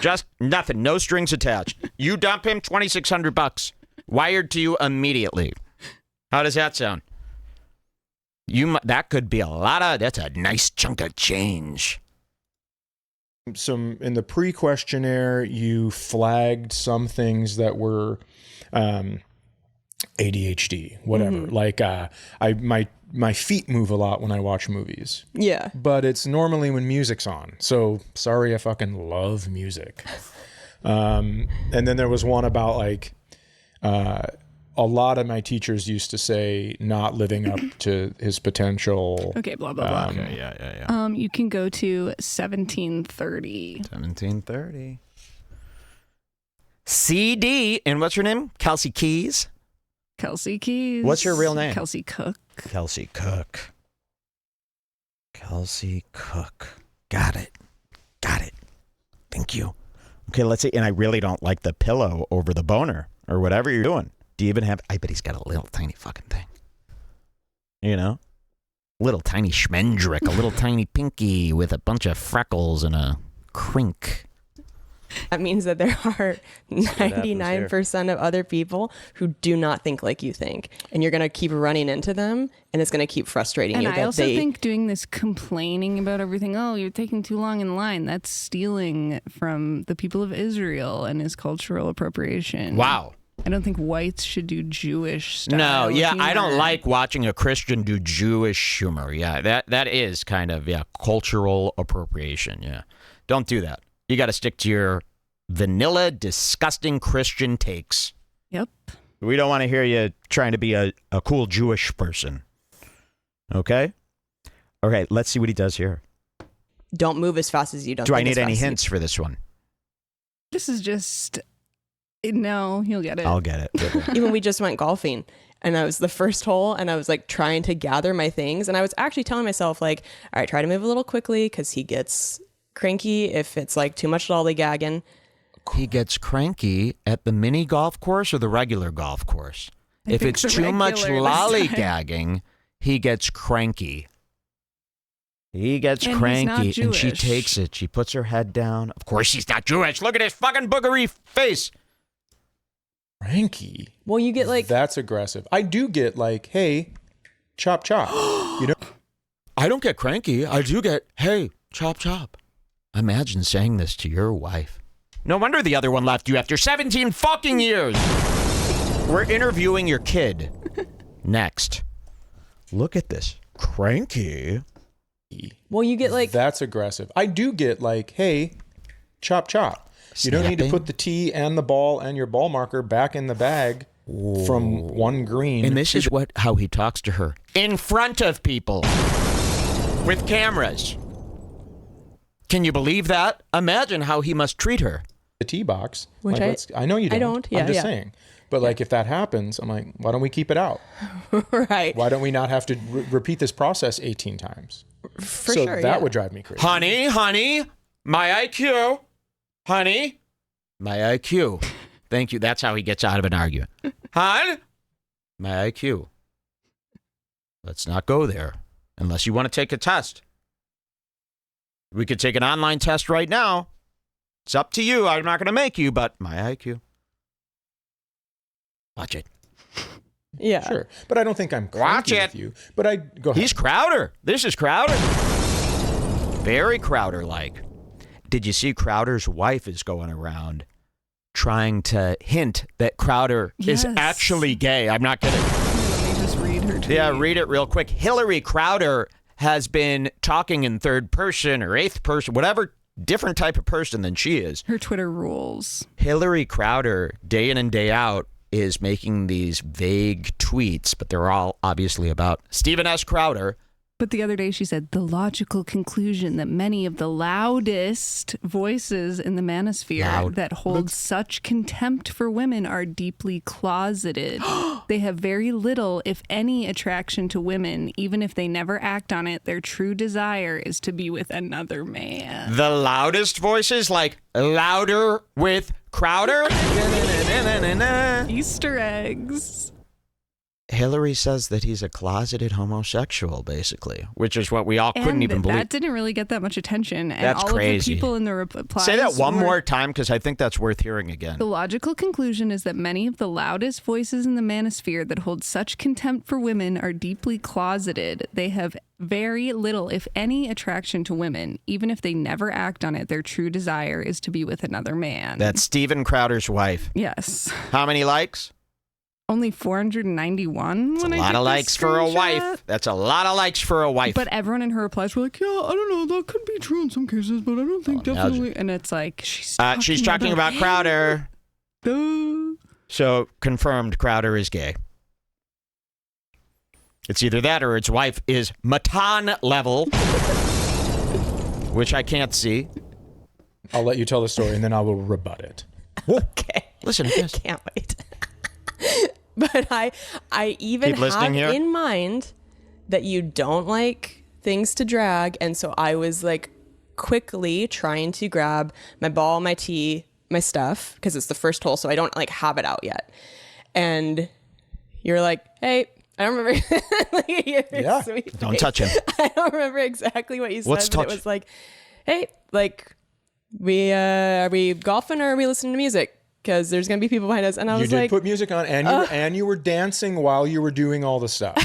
Just nothing. No strings attached. You dump him, $2,600. Wired to you immediately. How does that sound? That could be that's a nice chunk of change. In the pre-questionnaire, you flagged some things that were ADHD, whatever. Like my feet move a lot when I watch movies. Yeah. But it's normally when music's on. So sorry, I fucking love music. And then there was one about like a lot of my teachers used to say not living up to his potential. Okay, blah, blah, blah. Okay, yeah. You can go to 1730. 1730. CD, and what's her name? Kelsey Keys? Kelsey Keys. What's your real name? Kelsey Cook. Kelsey Cook. Kelsey Cook. Got it. Thank you. Okay, let's see. And I really don't like the pillow over the boner or whatever you're doing. Do you even have... I bet he's got a little tiny fucking thing. You know? Little tiny schmendrick, a little tiny pinky with a bunch of freckles and a crink. That means that there are 99% of other people who do not think like you think. And you're going to keep running into them, and it's going to keep frustrating you. And I also think doing this complaining about everything, oh, you're taking too long in line, that's stealing from the people of Israel and is cultural appropriation. Wow. I don't think whites should do Jewish style. No, yeah, humor. I don't like watching a Christian do Jewish humor. Yeah, that is kind of, cultural appropriation. Yeah. Don't do that. You got to stick to your vanilla, disgusting Christian takes. Yep. We don't want to hear you trying to be a cool Jewish person. Okay? Okay, let's see what he does here. Don't move as fast as you don't. Do I need any hints for this one? This is just... No, you'll get it. I'll get it. Even we just went golfing, and I was the first hole, and I was like trying to gather my things, and I was actually telling myself like, all right, try to move a little quickly because he gets cranky if it's like too much lollygagging. He gets cranky at the mini golf course or the regular golf course? If it's too much lollygagging, he gets cranky. He gets cranky, and she takes it. She puts her head down. Of course she's not Jewish. Look at his fucking boogery face. Cranky? Well, you get like... That's aggressive. I do get like, hey, chop, chop. You know? I don't get cranky. I do get, hey, chop, chop. Imagine saying this to your wife. No wonder the other one left you after 17 fucking years. We're interviewing your kid. Next. Look at this. Cranky. Well, you get like... That's aggressive. I do get like, hey, chop, chop. You don't need to put the tee and the ball and your ball marker back in the bag from one green. And this is how he talks to her. In front of people. With cameras. Can you believe that? Imagine how he must treat her. The tee box. Which like, I know you don't. I don't. Yeah, I'm just saying. But like if that happens, I'm like, why don't we keep it out? Right. Why don't we not have to repeat this process 18 times? For sure, that would drive me crazy. Honey, my IQ. Honey, my IQ. Thank you. That's how he gets out of an argument. Hon, my IQ. Let's not go there unless you want to take a test. We could take an online test right now. It's up to you. I'm not going to make you, but my IQ. Watch it. Yeah. Sure. But I don't think I'm Watch cranky it. with you. But I go ahead. He's Crowder. This is Crowder. Very Crowder-like. Did you see Crowder's wife is going around trying to hint that Crowder is actually gay? I'm not kidding. Let me just read her tweet. Yeah, read it real quick. Hillary Crowder has been talking in third person or eighth person, whatever different type of person than she is. Her Twitter rules. Hillary Crowder, day in and day out, is making these vague tweets, but they're all obviously about Stephen S. Crowder. But the other day she said the logical conclusion that many of the loudest voices in the manosphere that hold such contempt for women are deeply closeted. They have very little, if any, attraction to women. Even if they never act on it, their true desire is to be with another man. The loudest voices, like louder with Crowder? Easter eggs. Hillary says that he's a closeted homosexual, basically, which is what we all couldn't even believe. That didn't really get that much attention. And That's all crazy. of the people in the replies. Say that one more time, because I think that's worth hearing again. The logical conclusion is that many of the loudest voices in the manosphere that hold such contempt for women are deeply closeted. They have very little, if any, attraction to women. Even if they never act on it, their true desire is to be with another man. That's Steven Crowder's wife. Yes. How many likes? Only 491. That's a lot of likes for a wife. That's a lot of likes for a wife. But everyone in her replies were like, yeah, I don't know, that could be true in some cases, but I don't think definitely. And it's like, she's talking about Crowder. So confirmed Crowder is gay. It's either that or its wife is Matan level, which I can't see. I'll let you tell the story and then I will rebut it. Okay. Listen to this. Can't wait. But I even have in mind that you don't like things to drag. And so I was like quickly trying to grab my ball, my tee, my stuff, because it's the first hole. So I don't like have it out yet. And you're like, hey, I don't remember. Yeah. Don't touch him. I don't remember exactly what you said. What's but touch? It was like, hey, like, are we golfing or are we listening to music? Because there's going to be people behind us. And I was like... You did put music on and you were dancing while you were doing all the stuff.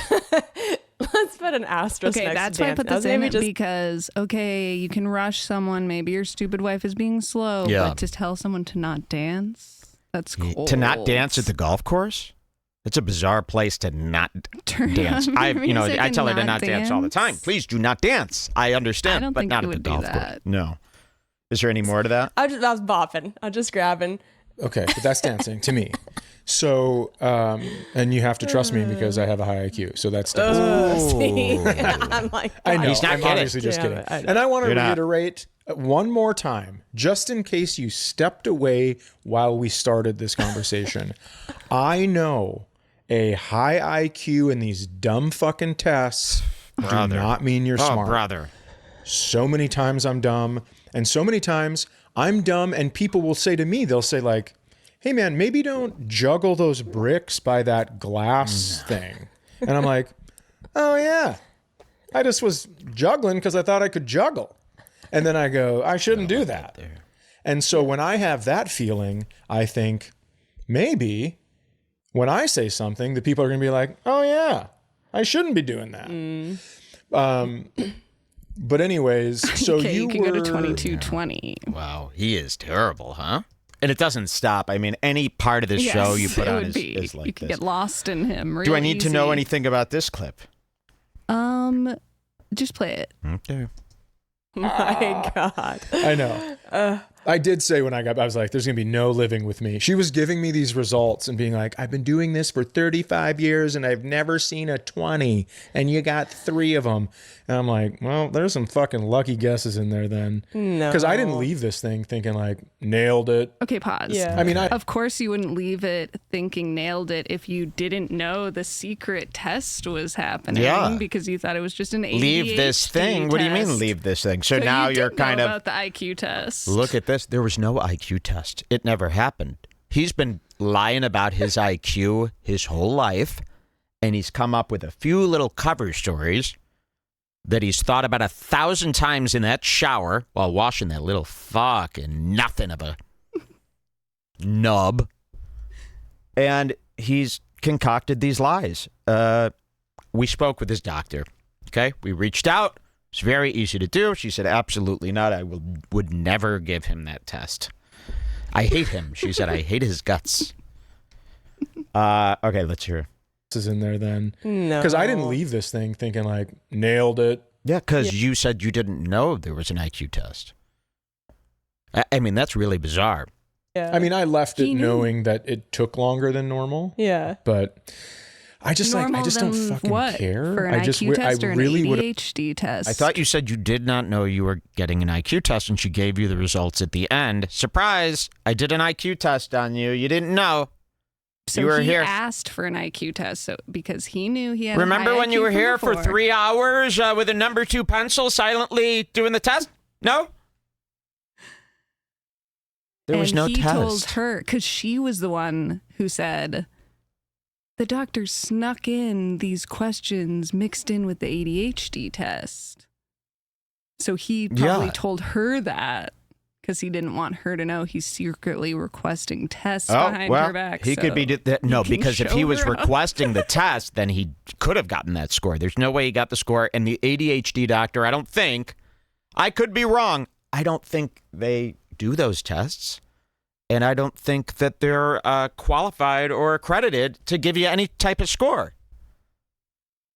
Let's put an asterisk Okay, next that's to why I dance. put this in because, okay, you can rush someone. Maybe your stupid wife is being slow. Yeah. But to tell someone to not dance, that's cool. To not dance at the golf course? It's a bizarre place to not Turn dance. on music I tell her and to not dance all the time. Please do not dance. I understand, I don't but think not you at the would do golf course. that. No. Is there any more to that? I was bopping. I was just grabbing. Okay, but that's dancing to me. So, and you have to trust me because I have a high IQ. So that's dancing. See? I'm like, I know. He's not I'm kidding. obviously just Damn kidding. it, I know. And I want to You're not. reiterate one more time, just in case you stepped away while we started this conversation. I know a high IQ and these dumb fucking tests do not mean you're smart. Oh, brother. So many times I'm dumb, and so many times I'm dumb, and people will say to me, they'll say like, hey man, maybe don't juggle those bricks by that glass thing. And I'm like, oh yeah, I just was juggling because I thought I could juggle. And then I go, I shouldn't do that. And so when I have that feeling, I think maybe when I say something, the people are going to be like, oh yeah, I shouldn't be doing that. But anyways, so Okay, you can go to were- 2220. Wow, he is terrible, huh? And it doesn't stop. I mean, any part of this show you put it on would is be. like you can this. get lost in him. Do I real need to know easy. anything about this clip? Just play it. Okay. my God. I know. I did say when I was like, there's going to be no living with me. She was giving me these results and being like, I've been doing this for 35 years and I've never seen a 20 and you got 3 of them. And I'm like, well, there's some fucking lucky guesses in there then. No. Because I didn't leave this thing thinking like, nailed it. Okay, pause. Yeah. I mean, Of course, you wouldn't leave it thinking nailed it if you didn't know the secret test was happening. Yeah. Because you thought it was just an ADHD Leave this thing? What do you mean test. leave this thing? So So now you you're did know kind of... about the IQ test. Look at this. There was no IQ test. It never happened. He's been lying about his IQ his whole life, and he's come up with a few little cover stories that he's thought about 1,000 times in that shower while washing that little fucking nothing of a nub. And he's concocted these lies. We spoke with his doctor. Okay? We reached out. It's very easy to do. She said, absolutely not. I would never give him that test. I hate him. She said, I hate his guts. Okay, let's hear. Is in there then. No. Because I didn't leave this thing thinking like, nailed it. Yeah, because you said you didn't know there was an IQ test. I mean, that's really bizarre. Yeah. I mean, I left it He knew. knowing that it took longer than normal. Yeah. But I just like, I Normal just don't than fucking what? care. For an I just, IQ test or I really an would. ADHD test. I thought you said you did not know you were getting an IQ test, and she gave you the results at the end. Surprise! I did an IQ test on you. You didn't know. so you were he here. asked for an IQ test because he knew he had Remember a high when you IQ were from here for before. 3 hours with a number 2 pencil silently doing the test? No? There was and no he test. told her, because she was the one who said The doctor snuck in these questions mixed in with the ADHD test. So he probably told her that because he didn't want her to know he's secretly requesting tests behind her back. He could be that. No, because if he was requesting the test, then he could have gotten that score. There's no way he got the score. And the ADHD doctor, I don't think, I could be wrong, I don't think they do those tests. And I don't think that they're qualified or accredited to give you any type of score.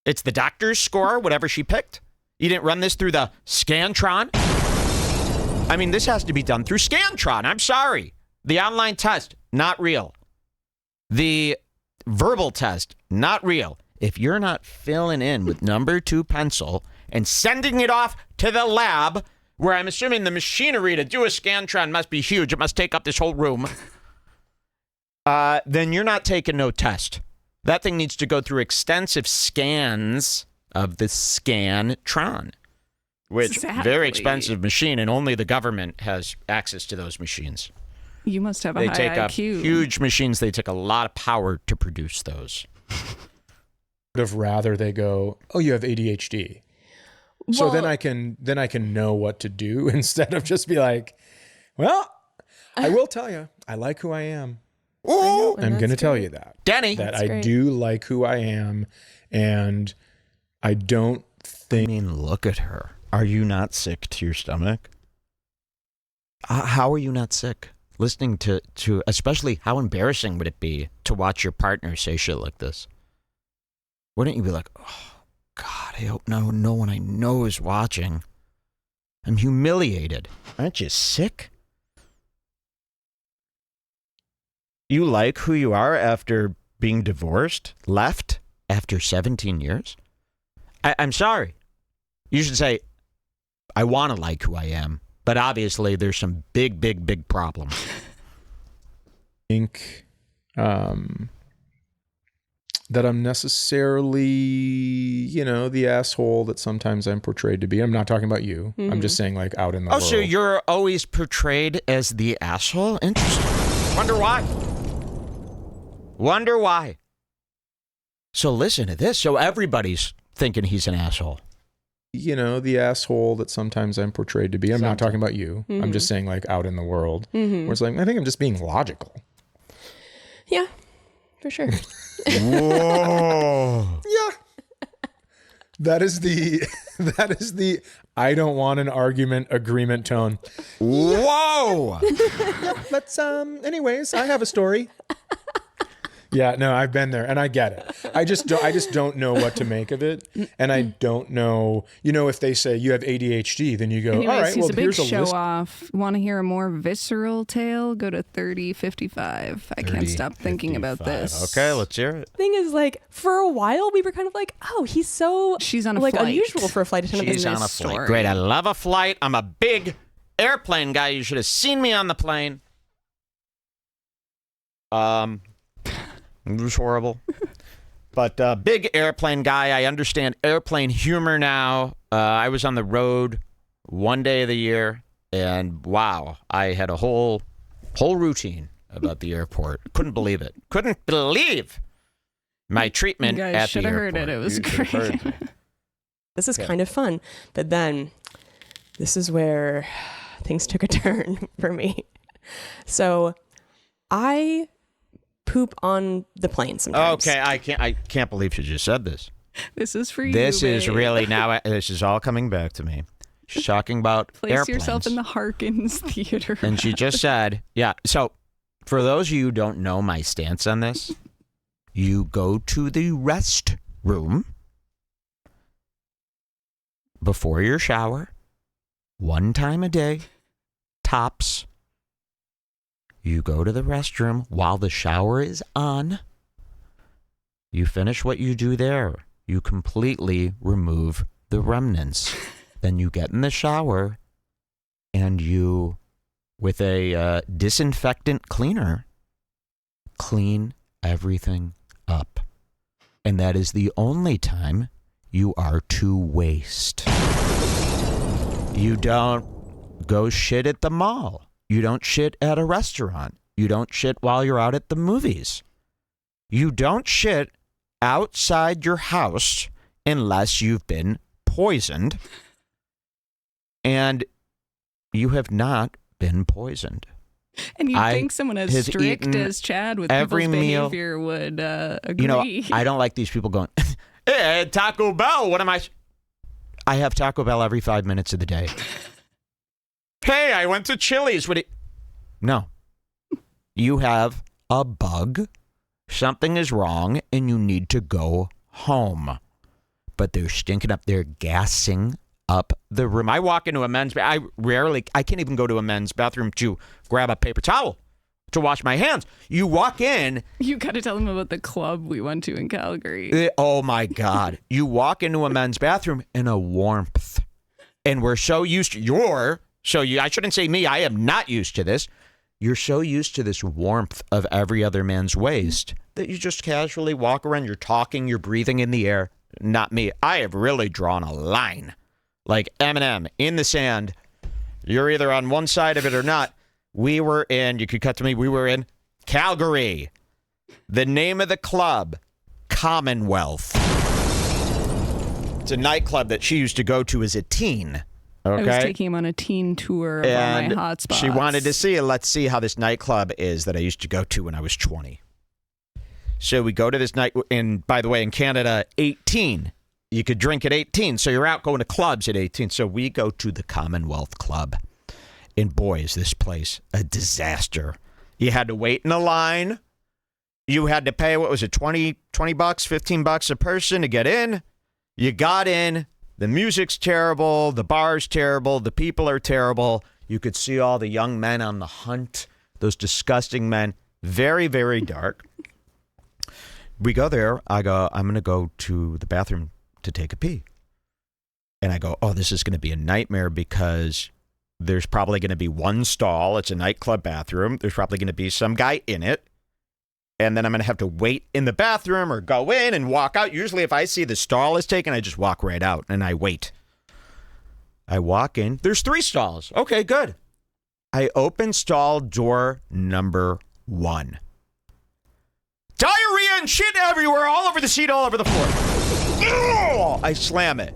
It's the doctor's score, whatever she picked. You didn't run this through the Scantron? I mean, this has to be done through Scantron. I'm sorry. The online test, not real. The verbal test, not real. If you're not filling in with number 2 pencil and sending it off to the lab, where I'm assuming the machinery to do a Scantron must be huge, it must take up this whole room, then you're not taking no test. That thing needs to go through extensive scans of the Scantron, which very expensive machine, and only the government has access to those machines. You must have a high IQ. They take up huge machines. They take a lot of power to produce those. Would have rather they go, oh, you have ADHD. So then I can know what to do instead of just be like, well, I will tell you, I like who I am. Ooh, I'm going to tell you that. Denny. That I do like who I am, and I don't think... I mean, look at her. Are you not sick to your stomach? How are you not sick? Listening to especially how embarrassing would it be to watch your partner say shit like this? Wouldn't you be like, oh, God, I hope no one I know is watching. I'm humiliated. Aren't you sick? You like who you are after being divorced, left after 17 years? I'm sorry. You should say, I want to like who I am, but obviously there's some big problems. I think that I'm necessarily, the asshole that sometimes I'm portrayed to be. I'm not talking about you. I'm just saying, like, out in the world. Oh, so you're always portrayed as the asshole? Interesting. Wonder why. So listen to this. So everybody's thinking he's an asshole. The asshole that sometimes I'm portrayed to be. I'm not talking about you. I'm just saying, like, out in the world. Where it's like, I think I'm just being logical. Yeah, for sure. Whoa. Yeah. That is the I don't want an argument agreement tone. Whoa. Yeah, let's anyways, I have a story. Yeah, no, I've been there and I get it. I just don't know what to make of it. And I don't know, if they say you have ADHD, then you go, anyways, all right, well, here's a show list. off. Want to hear a more visceral tale? Go to 3055. I can't stop thinking about this. Okay, let's hear it. Thing is, like, for a while we were kind of like, oh, he's so she's on a like flight. unusual for a flight attendant. She's on a flight. Great, I love a flight. I'm a big airplane guy. You should have seen me on the plane. It was horrible. But big airplane guy. I understand airplane humor now. I was on the road one day of the year, and wow, I had a whole routine about the airport. Couldn't believe it. Couldn't believe my treatment you guys at the should have airport. heard it. It was great. This is kind of fun. But then this is where things took a turn for me. So I poop on the plane sometimes. Okay, I can't believe you just said this. This is for you. This is babe. really now. This is all coming back to me. She's talking about Place airplanes. yourself in the Harkins theater. And she just said, yeah. So for those of you who don't know my stance on this, you go to the restroom before your shower, one time a day, tops. You go to the restroom while the shower is on. You finish what you do there. You completely remove the remnants. Then you get in the shower and you, with a disinfectant cleaner, clean everything up. And that is the only time you are to waste. You don't go shit at the mall. You don't shit at a restaurant. You don't shit while you're out at the movies. You don't shit outside your house unless you've been poisoned. And you have not been poisoned. And you'd think someone as strict as Chad with people's behavior would agree. You know, I don't like these people going, hey, Taco Bell, what am I? I have Taco Bell every 5 minutes of the day. Hey, I went to Chili's. No. You have a bug. Something is wrong, and you need to go home. But they're stinking up there, gassing up the room. I walk into a men's I can't even go to a men's bathroom to grab a paper towel to wash my hands. You walk in. You got to tell them about the club we went to in Calgary. Oh my God. You walk into a men's bathroom in a warmth. And we're so used to I shouldn't say me, I am not used to this. You're so used to this warmth of every other man's waist that you just casually walk around. You're talking, you're breathing in the air. Not me. I have really drawn a line. Like Eminem in the sand. You're either on one side of it or not. We were in Calgary. The name of the club, Commonwealth. It's a nightclub that she used to go to as a teen. Okay? I was taking him on a teen tour of all my hotspots. She wanted to see, let's see how this nightclub is that I used to go to when I was 20. So we go to this night, and by the way, in Canada, 18. You could drink at 18, so you're out going to clubs at 18. So we go to the Commonwealth Club. And boy, is this place a disaster. You had to wait in a line. You had to pay, what was it, $20 bucks, $15 a person to get in. You got in. The music's terrible. The bar's terrible. The people are terrible. You could see all the young men on the hunt. Those disgusting men. Very, very dark. We go there. I go, I'm going to go to the bathroom to take a pee. And I go, oh, this is going to be a nightmare because there's probably going to be one stall. It's a nightclub bathroom. There's probably going to be some guy in it. And then I'm going to have to wait in the bathroom or go in and walk out. Usually if I see the stall is taken, I just walk right out and I wait. I walk in. There's 3 stalls. Okay, good. I open stall door number 1. Diarrhea and shit everywhere, all over the seat, all over the floor. I slam it.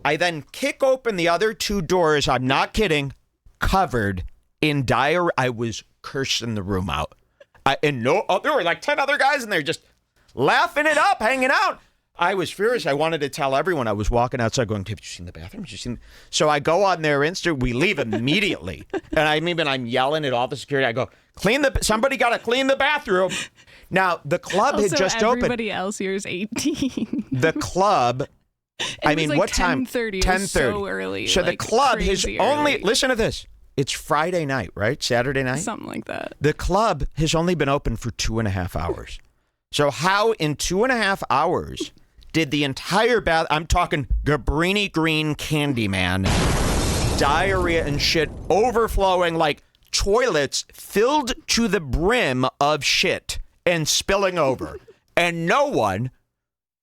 I then kick open the other 2 doors. I'm not kidding. Covered in diarrhea. I was cursing the room out. There were like 10 other guys in there just laughing it up, hanging out. I was furious. I wanted to tell everyone. I was walking outside going, have you seen the bathroom? Have you seen? So I go on their Insta. We leave immediately. And I'm yelling at all the security. I go, somebody got to clean the bathroom. Now, the club had just opened. Everybody else here is 18. The club, what time? 10:30. 10:30. So early. So the club has early. only, listen to this. It's Friday night, right? Saturday night? Something like that. The club has only been open for 2.5 hours. So how in 2.5 hours did the entire I'm talking Gabrini Green Candyman, diarrhea and shit overflowing like toilets filled to the brim of shit and spilling over and no one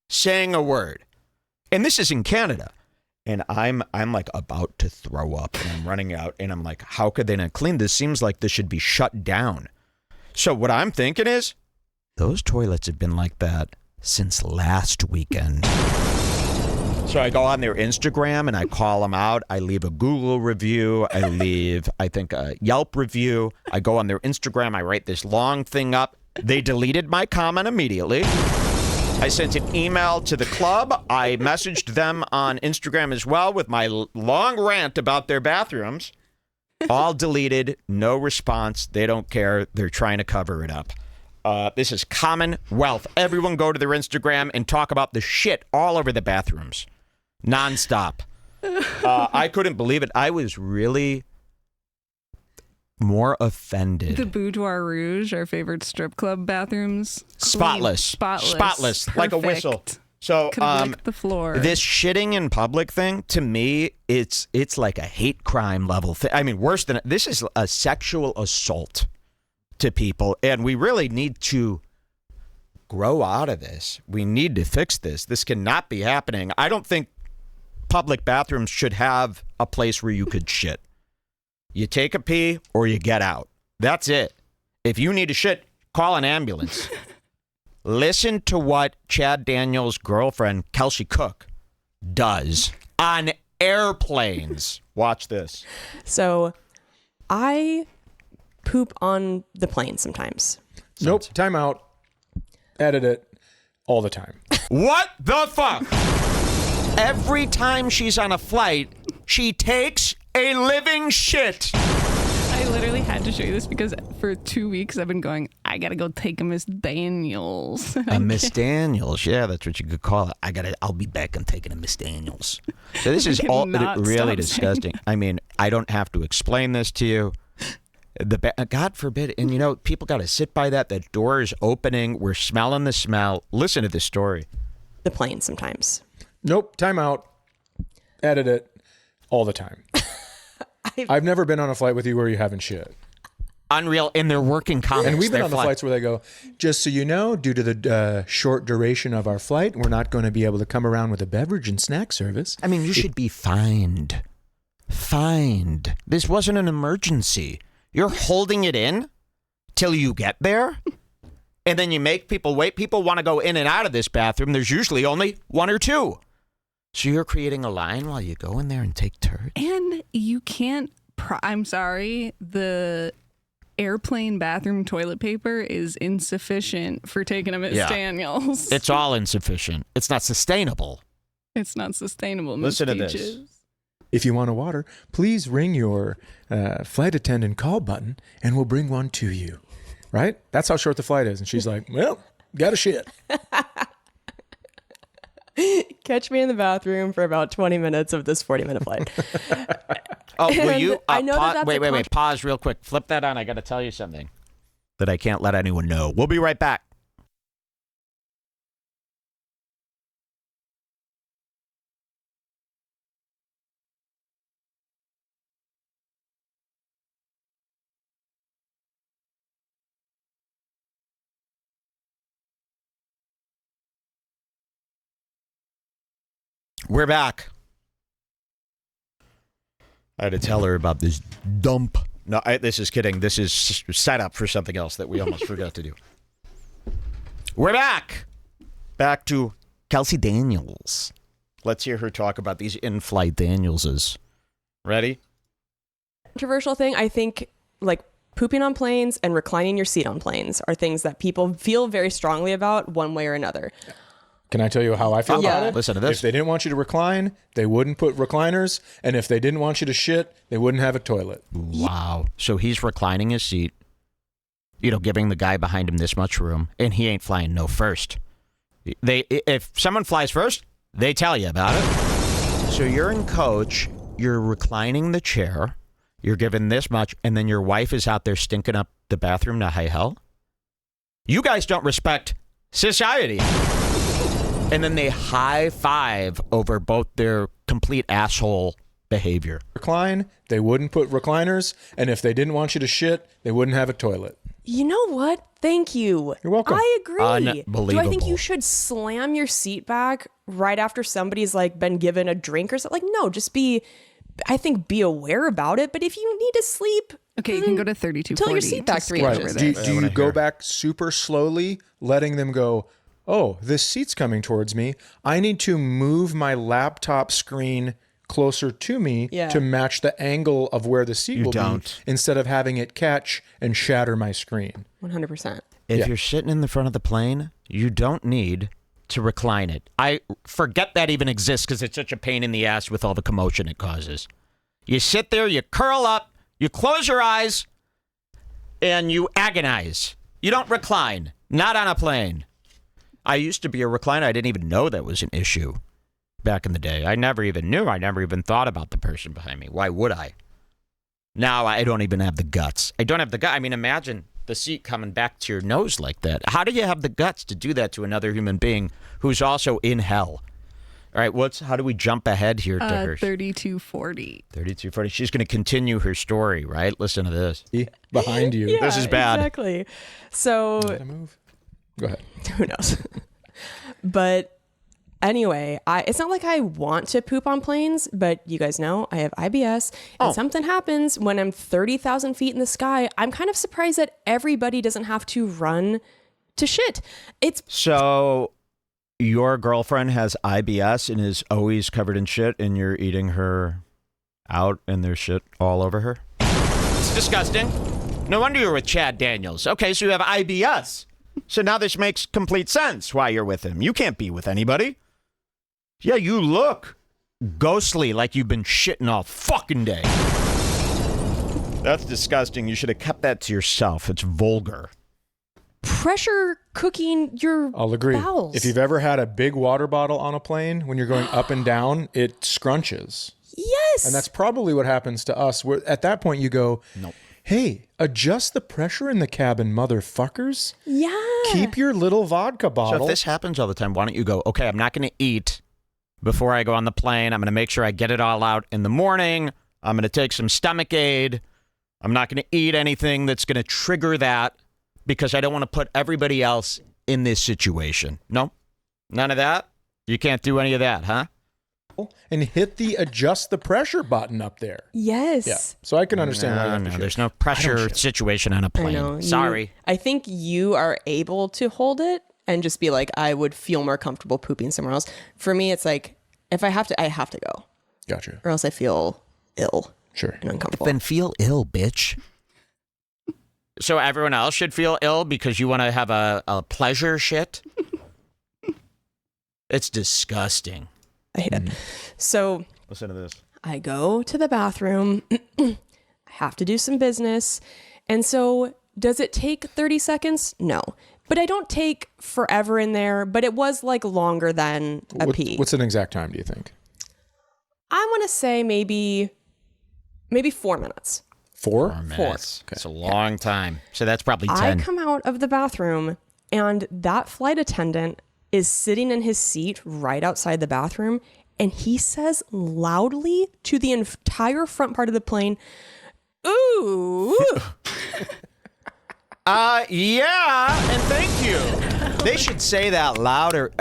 saying a word. And this is in Canada. And I'm like about to throw up and I'm running out and I'm like, how could they not clean this? Seems like this should be shut down. So what I'm thinking is those toilets have been like that since last weekend. So I go on their Instagram and I call them out. I leave a Google review. I leave, I think, a Yelp review. I go on their Instagram. I write this long thing up. They deleted my comment immediately. I sent an email to the club. I messaged them on Instagram as well with my long rant about their bathrooms. All deleted, no response. They don't care. They're trying to cover it up. This is Commonwealth. Everyone go to their Instagram and talk about the shit all over the bathrooms. Nonstop. I couldn't believe it. I was really more offended. The Boudoir Rouge, our favorite strip club bathrooms. Spotless, Perfect. like a whistle. So licked the floor. This shitting in public thing, to me, it's like a hate crime level thing. I mean, worse than this is a sexual assault to people, and we really need to grow out of this. We need to fix this. This cannot be happening. I don't think public bathrooms should have a place where you could shit. You take a pee or you get out. That's it. If you need to shit, call an ambulance. Listen to what Chad Daniels' girlfriend, Kelsey Cook, does on airplanes. Watch this. So I poop on the plane sometimes. Nope. Time out. Edit it all the time. What the fuck? Every time she's on a flight, she takes a living shit. I literally had to show you this because for 2 weeks I've been going, I gotta go take a Miss Daniels. A Miss Daniels, yeah, that's what you could call it. I'll be back. I'm taking a Miss Daniels. So this is all cannot really stop disgusting. I mean, I don't have to explain this to you. God forbid, and you know, people got to sit by that. The door is opening. We're smelling the smell. Listen to this story. The plane sometimes. Nope. Time out. Edit it all the time. I've never been on a flight with you where you haven't shit. Unreal. In their working comics. And we've been on the flights where they go, just so you know, due to the short duration of our flight, we're not going to be able to come around with a beverage and snack service. I mean, you should be fined. Fined. This wasn't an emergency. You're holding it in till you get there, and then you make people wait. People want to go in and out of this bathroom. There's usually only one or two. So you're creating a line while you go in there and take turds? And you can't, I'm sorry, the airplane bathroom toilet paper is insufficient for taking a Miss Daniels. It's all insufficient. It's not sustainable. It's not sustainable, Miss Listen to Peaches. this. If you want a water, please ring your flight attendant call button and we'll bring one to you. Right? That's how short the flight is. And she's like, well, got to shit. Catch me in the bathroom for about 20 minutes of this 40-minute flight. Oh, will And you? I know that's wait. Pause real quick. Flip that on. I got to tell you something that I can't let anyone know. We'll be right back. We're back. I had to tell her about this dump. No, this is kidding. This is set up for something else that we almost forgot to do. We're back. Back to Kelsey Daniels. Let's hear her talk about these in-flight Danielses. Ready? Controversial thing, I think, like pooping on planes and reclining your seat on planes are things that people feel very strongly about one way or another. Can I tell you how I feel about it? Listen to this. If they didn't want you to recline, they wouldn't put recliners. And if they didn't want you to shit, they wouldn't have a toilet. Wow. So he's reclining his seat, you know, giving the guy behind him this much room, and he ain't flying no first. If someone flies first, they tell you about it. So you're in coach, you're reclining the chair, you're given this much, and then your wife is out there stinking up the bathroom to high hell? You guys don't respect society. And then they high five over both their complete asshole behavior. Recline, they wouldn't put recliners. And if they didn't want you to shit, they wouldn't have a toilet. You know what? Thank you. You're welcome. I agree. Unbelievable. Do I think you should slam your seat back right after somebody's like been given a drink or something? Like, no, just be aware about it. But if you need to sleep, Okay, you can go to 3240. Tilt your seat back 3 Right. inches. Do you go back super slowly, letting them go, oh, this seat's coming towards me. I need to move my laptop screen closer to me to match the angle of where the seat will be instead of having it catch and shatter my screen. 100%. If you're sitting in the front of the plane, you don't need to recline it. I forget that even exists because it's such a pain in the ass with all the commotion it causes. You sit there, you curl up, you close your eyes, and you agonize. You don't recline. Not on a plane. I used to be a recliner. I didn't even know that was an issue back in the day. I never even knew. I never even thought about the person behind me. Why would I? Now I don't even have the guts. I don't have the gut. I mean, imagine the seat coming back to your nose like that. How do you have the guts to do that to another human being who's also in hell? All right, how do we jump ahead here to her? 3240. 3240. She's going to continue her story, right? Listen to this. Behind you. Yeah, this is bad. Exactly. So, Move. Go ahead. Who knows? But anyway, it's not like I want to poop on planes, but you guys know I have IBS, and something happens when I'm 30,000 feet in the sky. I'm kind of surprised that everybody doesn't have to run to shit. It's So your girlfriend has IBS and is always covered in shit, and you're eating her out and there's shit all over her? It's disgusting. No wonder you're with Chad Daniels. Okay, so you have IBS. So now this makes complete sense why you're with him. You can't be with anybody. Yeah, you look ghostly like you've been shitting all fucking day. That's disgusting. You should have kept that to yourself. It's vulgar. pressure cooking your I'll agree. bowels. If you've ever had a big water bottle on a plane, when you're going up and down, it scrunches. Yes. And that's probably what happens to us. Where at that point you go, Nope. Hey, adjust the pressure in the cabin, motherfuckers. Yeah. Keep your little vodka So bottle. if this happens all the time, why don't you go, okay, I'm not going to eat before I go on the plane. I'm going to make sure I get it all out in the morning. I'm going to take some stomach aid. I'm not going to eat anything that's going to trigger that because I don't want to put everybody else in this situation. No? None of that? You can't do any of that, huh? and hit the adjust the pressure button up there. Yes. Yeah. So I can understand why you have to No, share. there's no pressure situation on a I plane. know. Sorry. I think you are able to hold it and just be like, I would feel more comfortable pooping somewhere else. For me, it's like, if I have to, I have to go. Gotcha. Or else I feel ill Sure. and uncomfortable. Then feel ill, bitch. So everyone else should feel ill because you want to have a pleasure shit? It's disgusting. I hate it. So Listen to this. I go to the bathroom. I have to do some business. And so does it take 30 seconds? No. But I don't take forever in there, but it was like longer than a pee. What's an exact time, do you think? I want to say maybe 4 minutes. 4? 4 minutes. It's a long time. So that's probably 10. I come out of the bathroom and that flight attendant is sitting in his seat right outside the bathroom. And he says loudly to the entire front part of the plane, ooh. Yeah, and thank you. They should say that louder.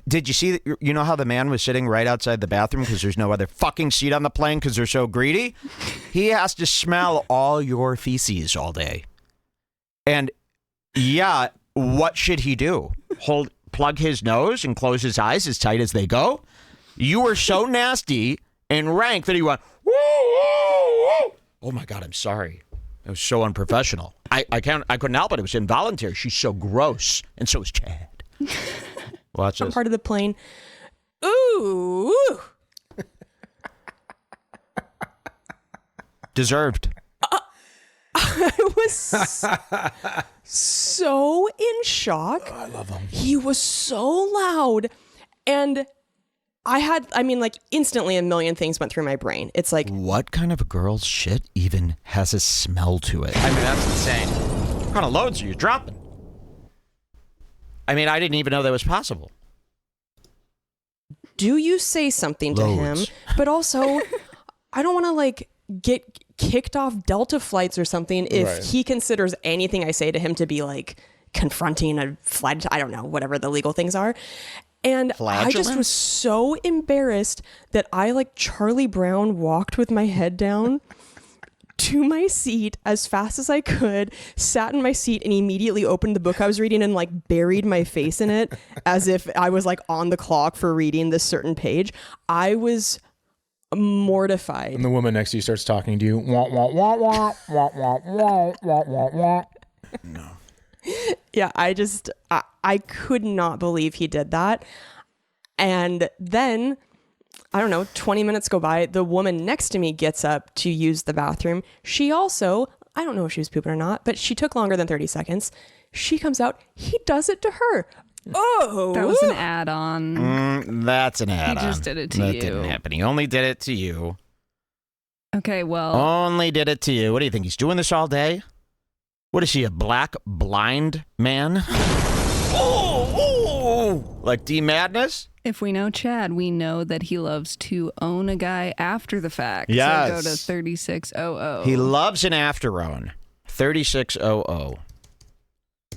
Did you see that? You know how the man was sitting right outside the bathroom because there's no other fucking seat on the plane because they're so greedy? He has to smell all your feces all day. And yeah, what should he do? Plug his nose and close his eyes as tight as they go? You were so nasty and rank that he went, woo, woo, woo. Oh my God, I'm sorry. It was so unprofessional. I couldn't help it. It was involuntary. She's so gross. And so is Chad. Watch this. Part of the plane. Ooh. Deserved. I was so in shock. I love him. He was so loud. And instantly a million things went through my brain. It's like, What kind of a girl's shit even has a smell to it? I mean, that's insane. What kind of loads are you dropping? I mean, I didn't even know that was possible. do you say something to him? Loads. But also, I don't want to get kicked off Delta flights or something if Right. he considers anything I say to him to be confronting a flight. I don't know, whatever the legal things are. And I just was so embarrassed that I, Charlie Brown, walked with my head down to my seat as fast as I could, sat in my seat, and immediately opened the book I was reading and buried my face in it as if I was on the clock for reading this certain page. I was mortified. And the woman next to you starts talking to you. Wah, wah, wah, wah, wah, wah, wah, wah, wah, wah. No. Yeah, I could not believe he did that. And then, I don't know, 20 minutes go by. The woman next to me gets up to use the bathroom. She also, I don't know if she was pooping or not, but she took longer than 30 seconds. She comes out. He does it to her. Oh. That was an add-on. That's an add-on. He just did it to that you. Didn't happen. He only did it to you. Okay, well, Only did it to you. What do you think? He's doing this all day? What is he, a black blind man? Oh, like D-Madness? if we know Chad, we know that he loves to own a guy after the fact. Yes. So go to 3600. He loves an after own. 3600.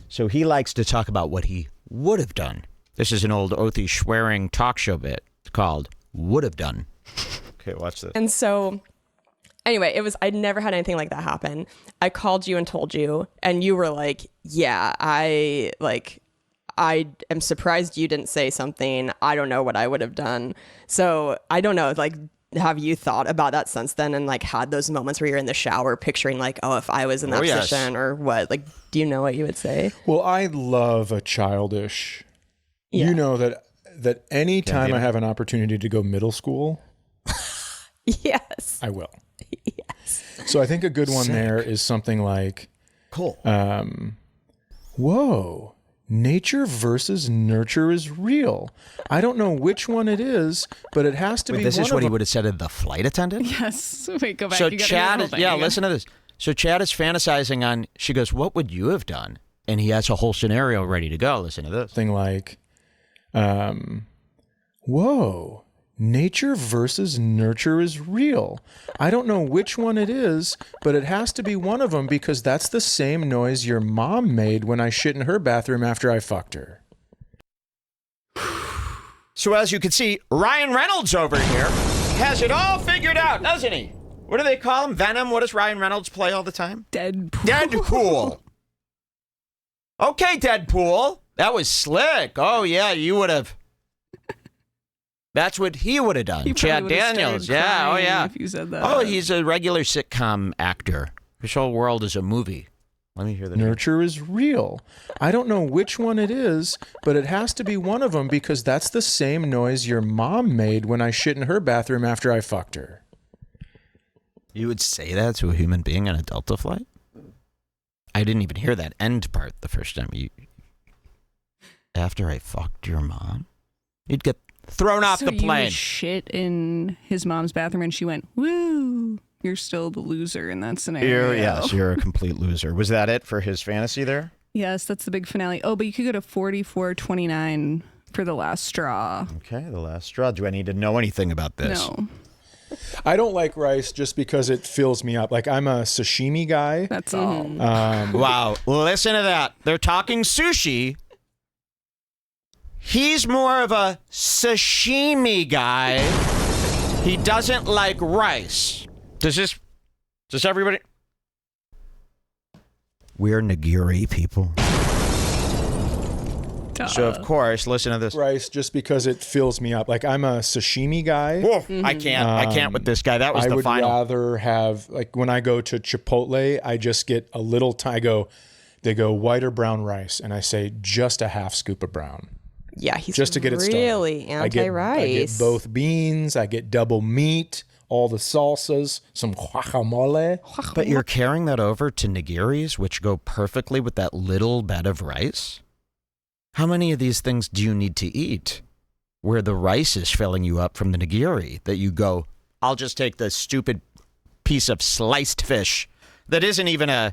So he likes to talk about what he would have done. This is an old oathy swearing talk show bit called Would Have Done. Okay, watch this. And so Anyway, I'd never had anything like that happen. I called you and told you, and you were like, yeah, I am surprised you didn't say something. I don't know what I would have done. So I don't know, like, have you thought about that since then and like had those moments where you're in the shower picturing like, oh, if I was in that position or what? Like, do you know what you would say? Well, I love a childish. Yeah. You know that any time I have an opportunity to go middle school, yes, I will. Yes. So I think a good one there is something like, cool. Whoa. Nature versus nurture is real. I don't know which one it is, but it has to be This one is what of he them. would have said to the flight attendant? Yes. Wait, go back. So You gotta hear the Chad whole is, thing yeah, again. listen to this. So Chad is fantasizing on, she goes, what would you have done? And he has a whole scenario ready to go. Listen to this. Thing like, whoa. Nature versus nurture is real. I don't know which one it is, but it has to be one of them because that's the same noise your mom made when I shit in her bathroom after I fucked her. So as you can see, Ryan Reynolds over here has it all figured out, doesn't he? What do they call him? Venom? What does Ryan Reynolds play all the time? Deadpool. Deadpool. Okay, Deadpool. That was slick. Oh, yeah, you would have. That's what he would have done. He Chad probably would've Daniels. started Yeah, oh, crying yeah. if you said that. Oh, he's a regular sitcom actor. His whole world is a movie. Let me hear the Nurture is real. I don't know which one it is, but it has to be one of them because that's the same noise your mom made when I shit in her bathroom after I fucked her. You would say that to a human being on a Delta flight? I didn't even hear that end part the first time. After I fucked your mom? You'd get thrown off the You plane. would shit in his mom's bathroom and she went, woo. You're still the loser in that scenario. You're a complete loser. Was that it for his fantasy there? Yes, that's the big finale. Oh, but you could go to 44.29 for the last straw. Okay, the last straw. Do I need to know anything about this? No. I don't like rice just because it fills me up. Like, I'm a sashimi guy. That's all. Wow. Listen to that. They're talking sushi. He's more of a sashimi guy. He doesn't like rice. Does everybody? We're nigiri people. So, of course, listen to this. Rice just because it fills me up. Like, I'm a sashimi guy. Whoa, I can't with this guy. That was I the would final. rather have, like, when I go to Chipotle, I just get a little, they go white or brown rice, and I say just a half scoop of brown. Yeah, he's just to get it started. really anti-rice. I get both beans. I get double meat, all the salsas, some guacamole. But you're carrying that over to nigiris, which go perfectly with that little bed of rice? How many of these things do you need to eat where the rice is filling you up from the nigiri that you go, I'll just take the stupid piece of sliced fish that isn't even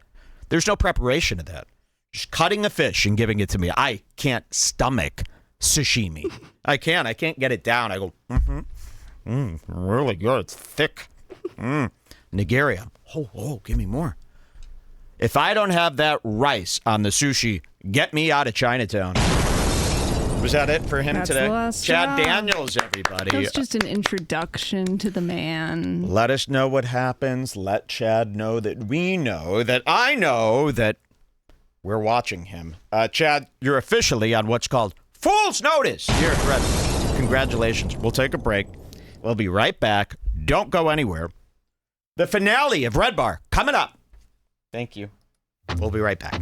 there's no preparation of that. Just cutting the fish and giving it to me. I can't stomach sashimi. I can't get it down. I go, really good. It's thick. Nigiri. Oh, give me more. If I don't have that rice on the sushi, get me out of Chinatown. Was that it for him That's today? the last Chad straw. Daniels, everybody. That was just an introduction to the man. Let us know what happens. Let Chad know that we know that I know that we're watching him. Chad, you're officially on what's called Fool's Notice here at Red. Congratulations. We'll take a break. We'll be right back. Don't go anywhere. The finale of Redbar coming up. Thank you. We'll be right back.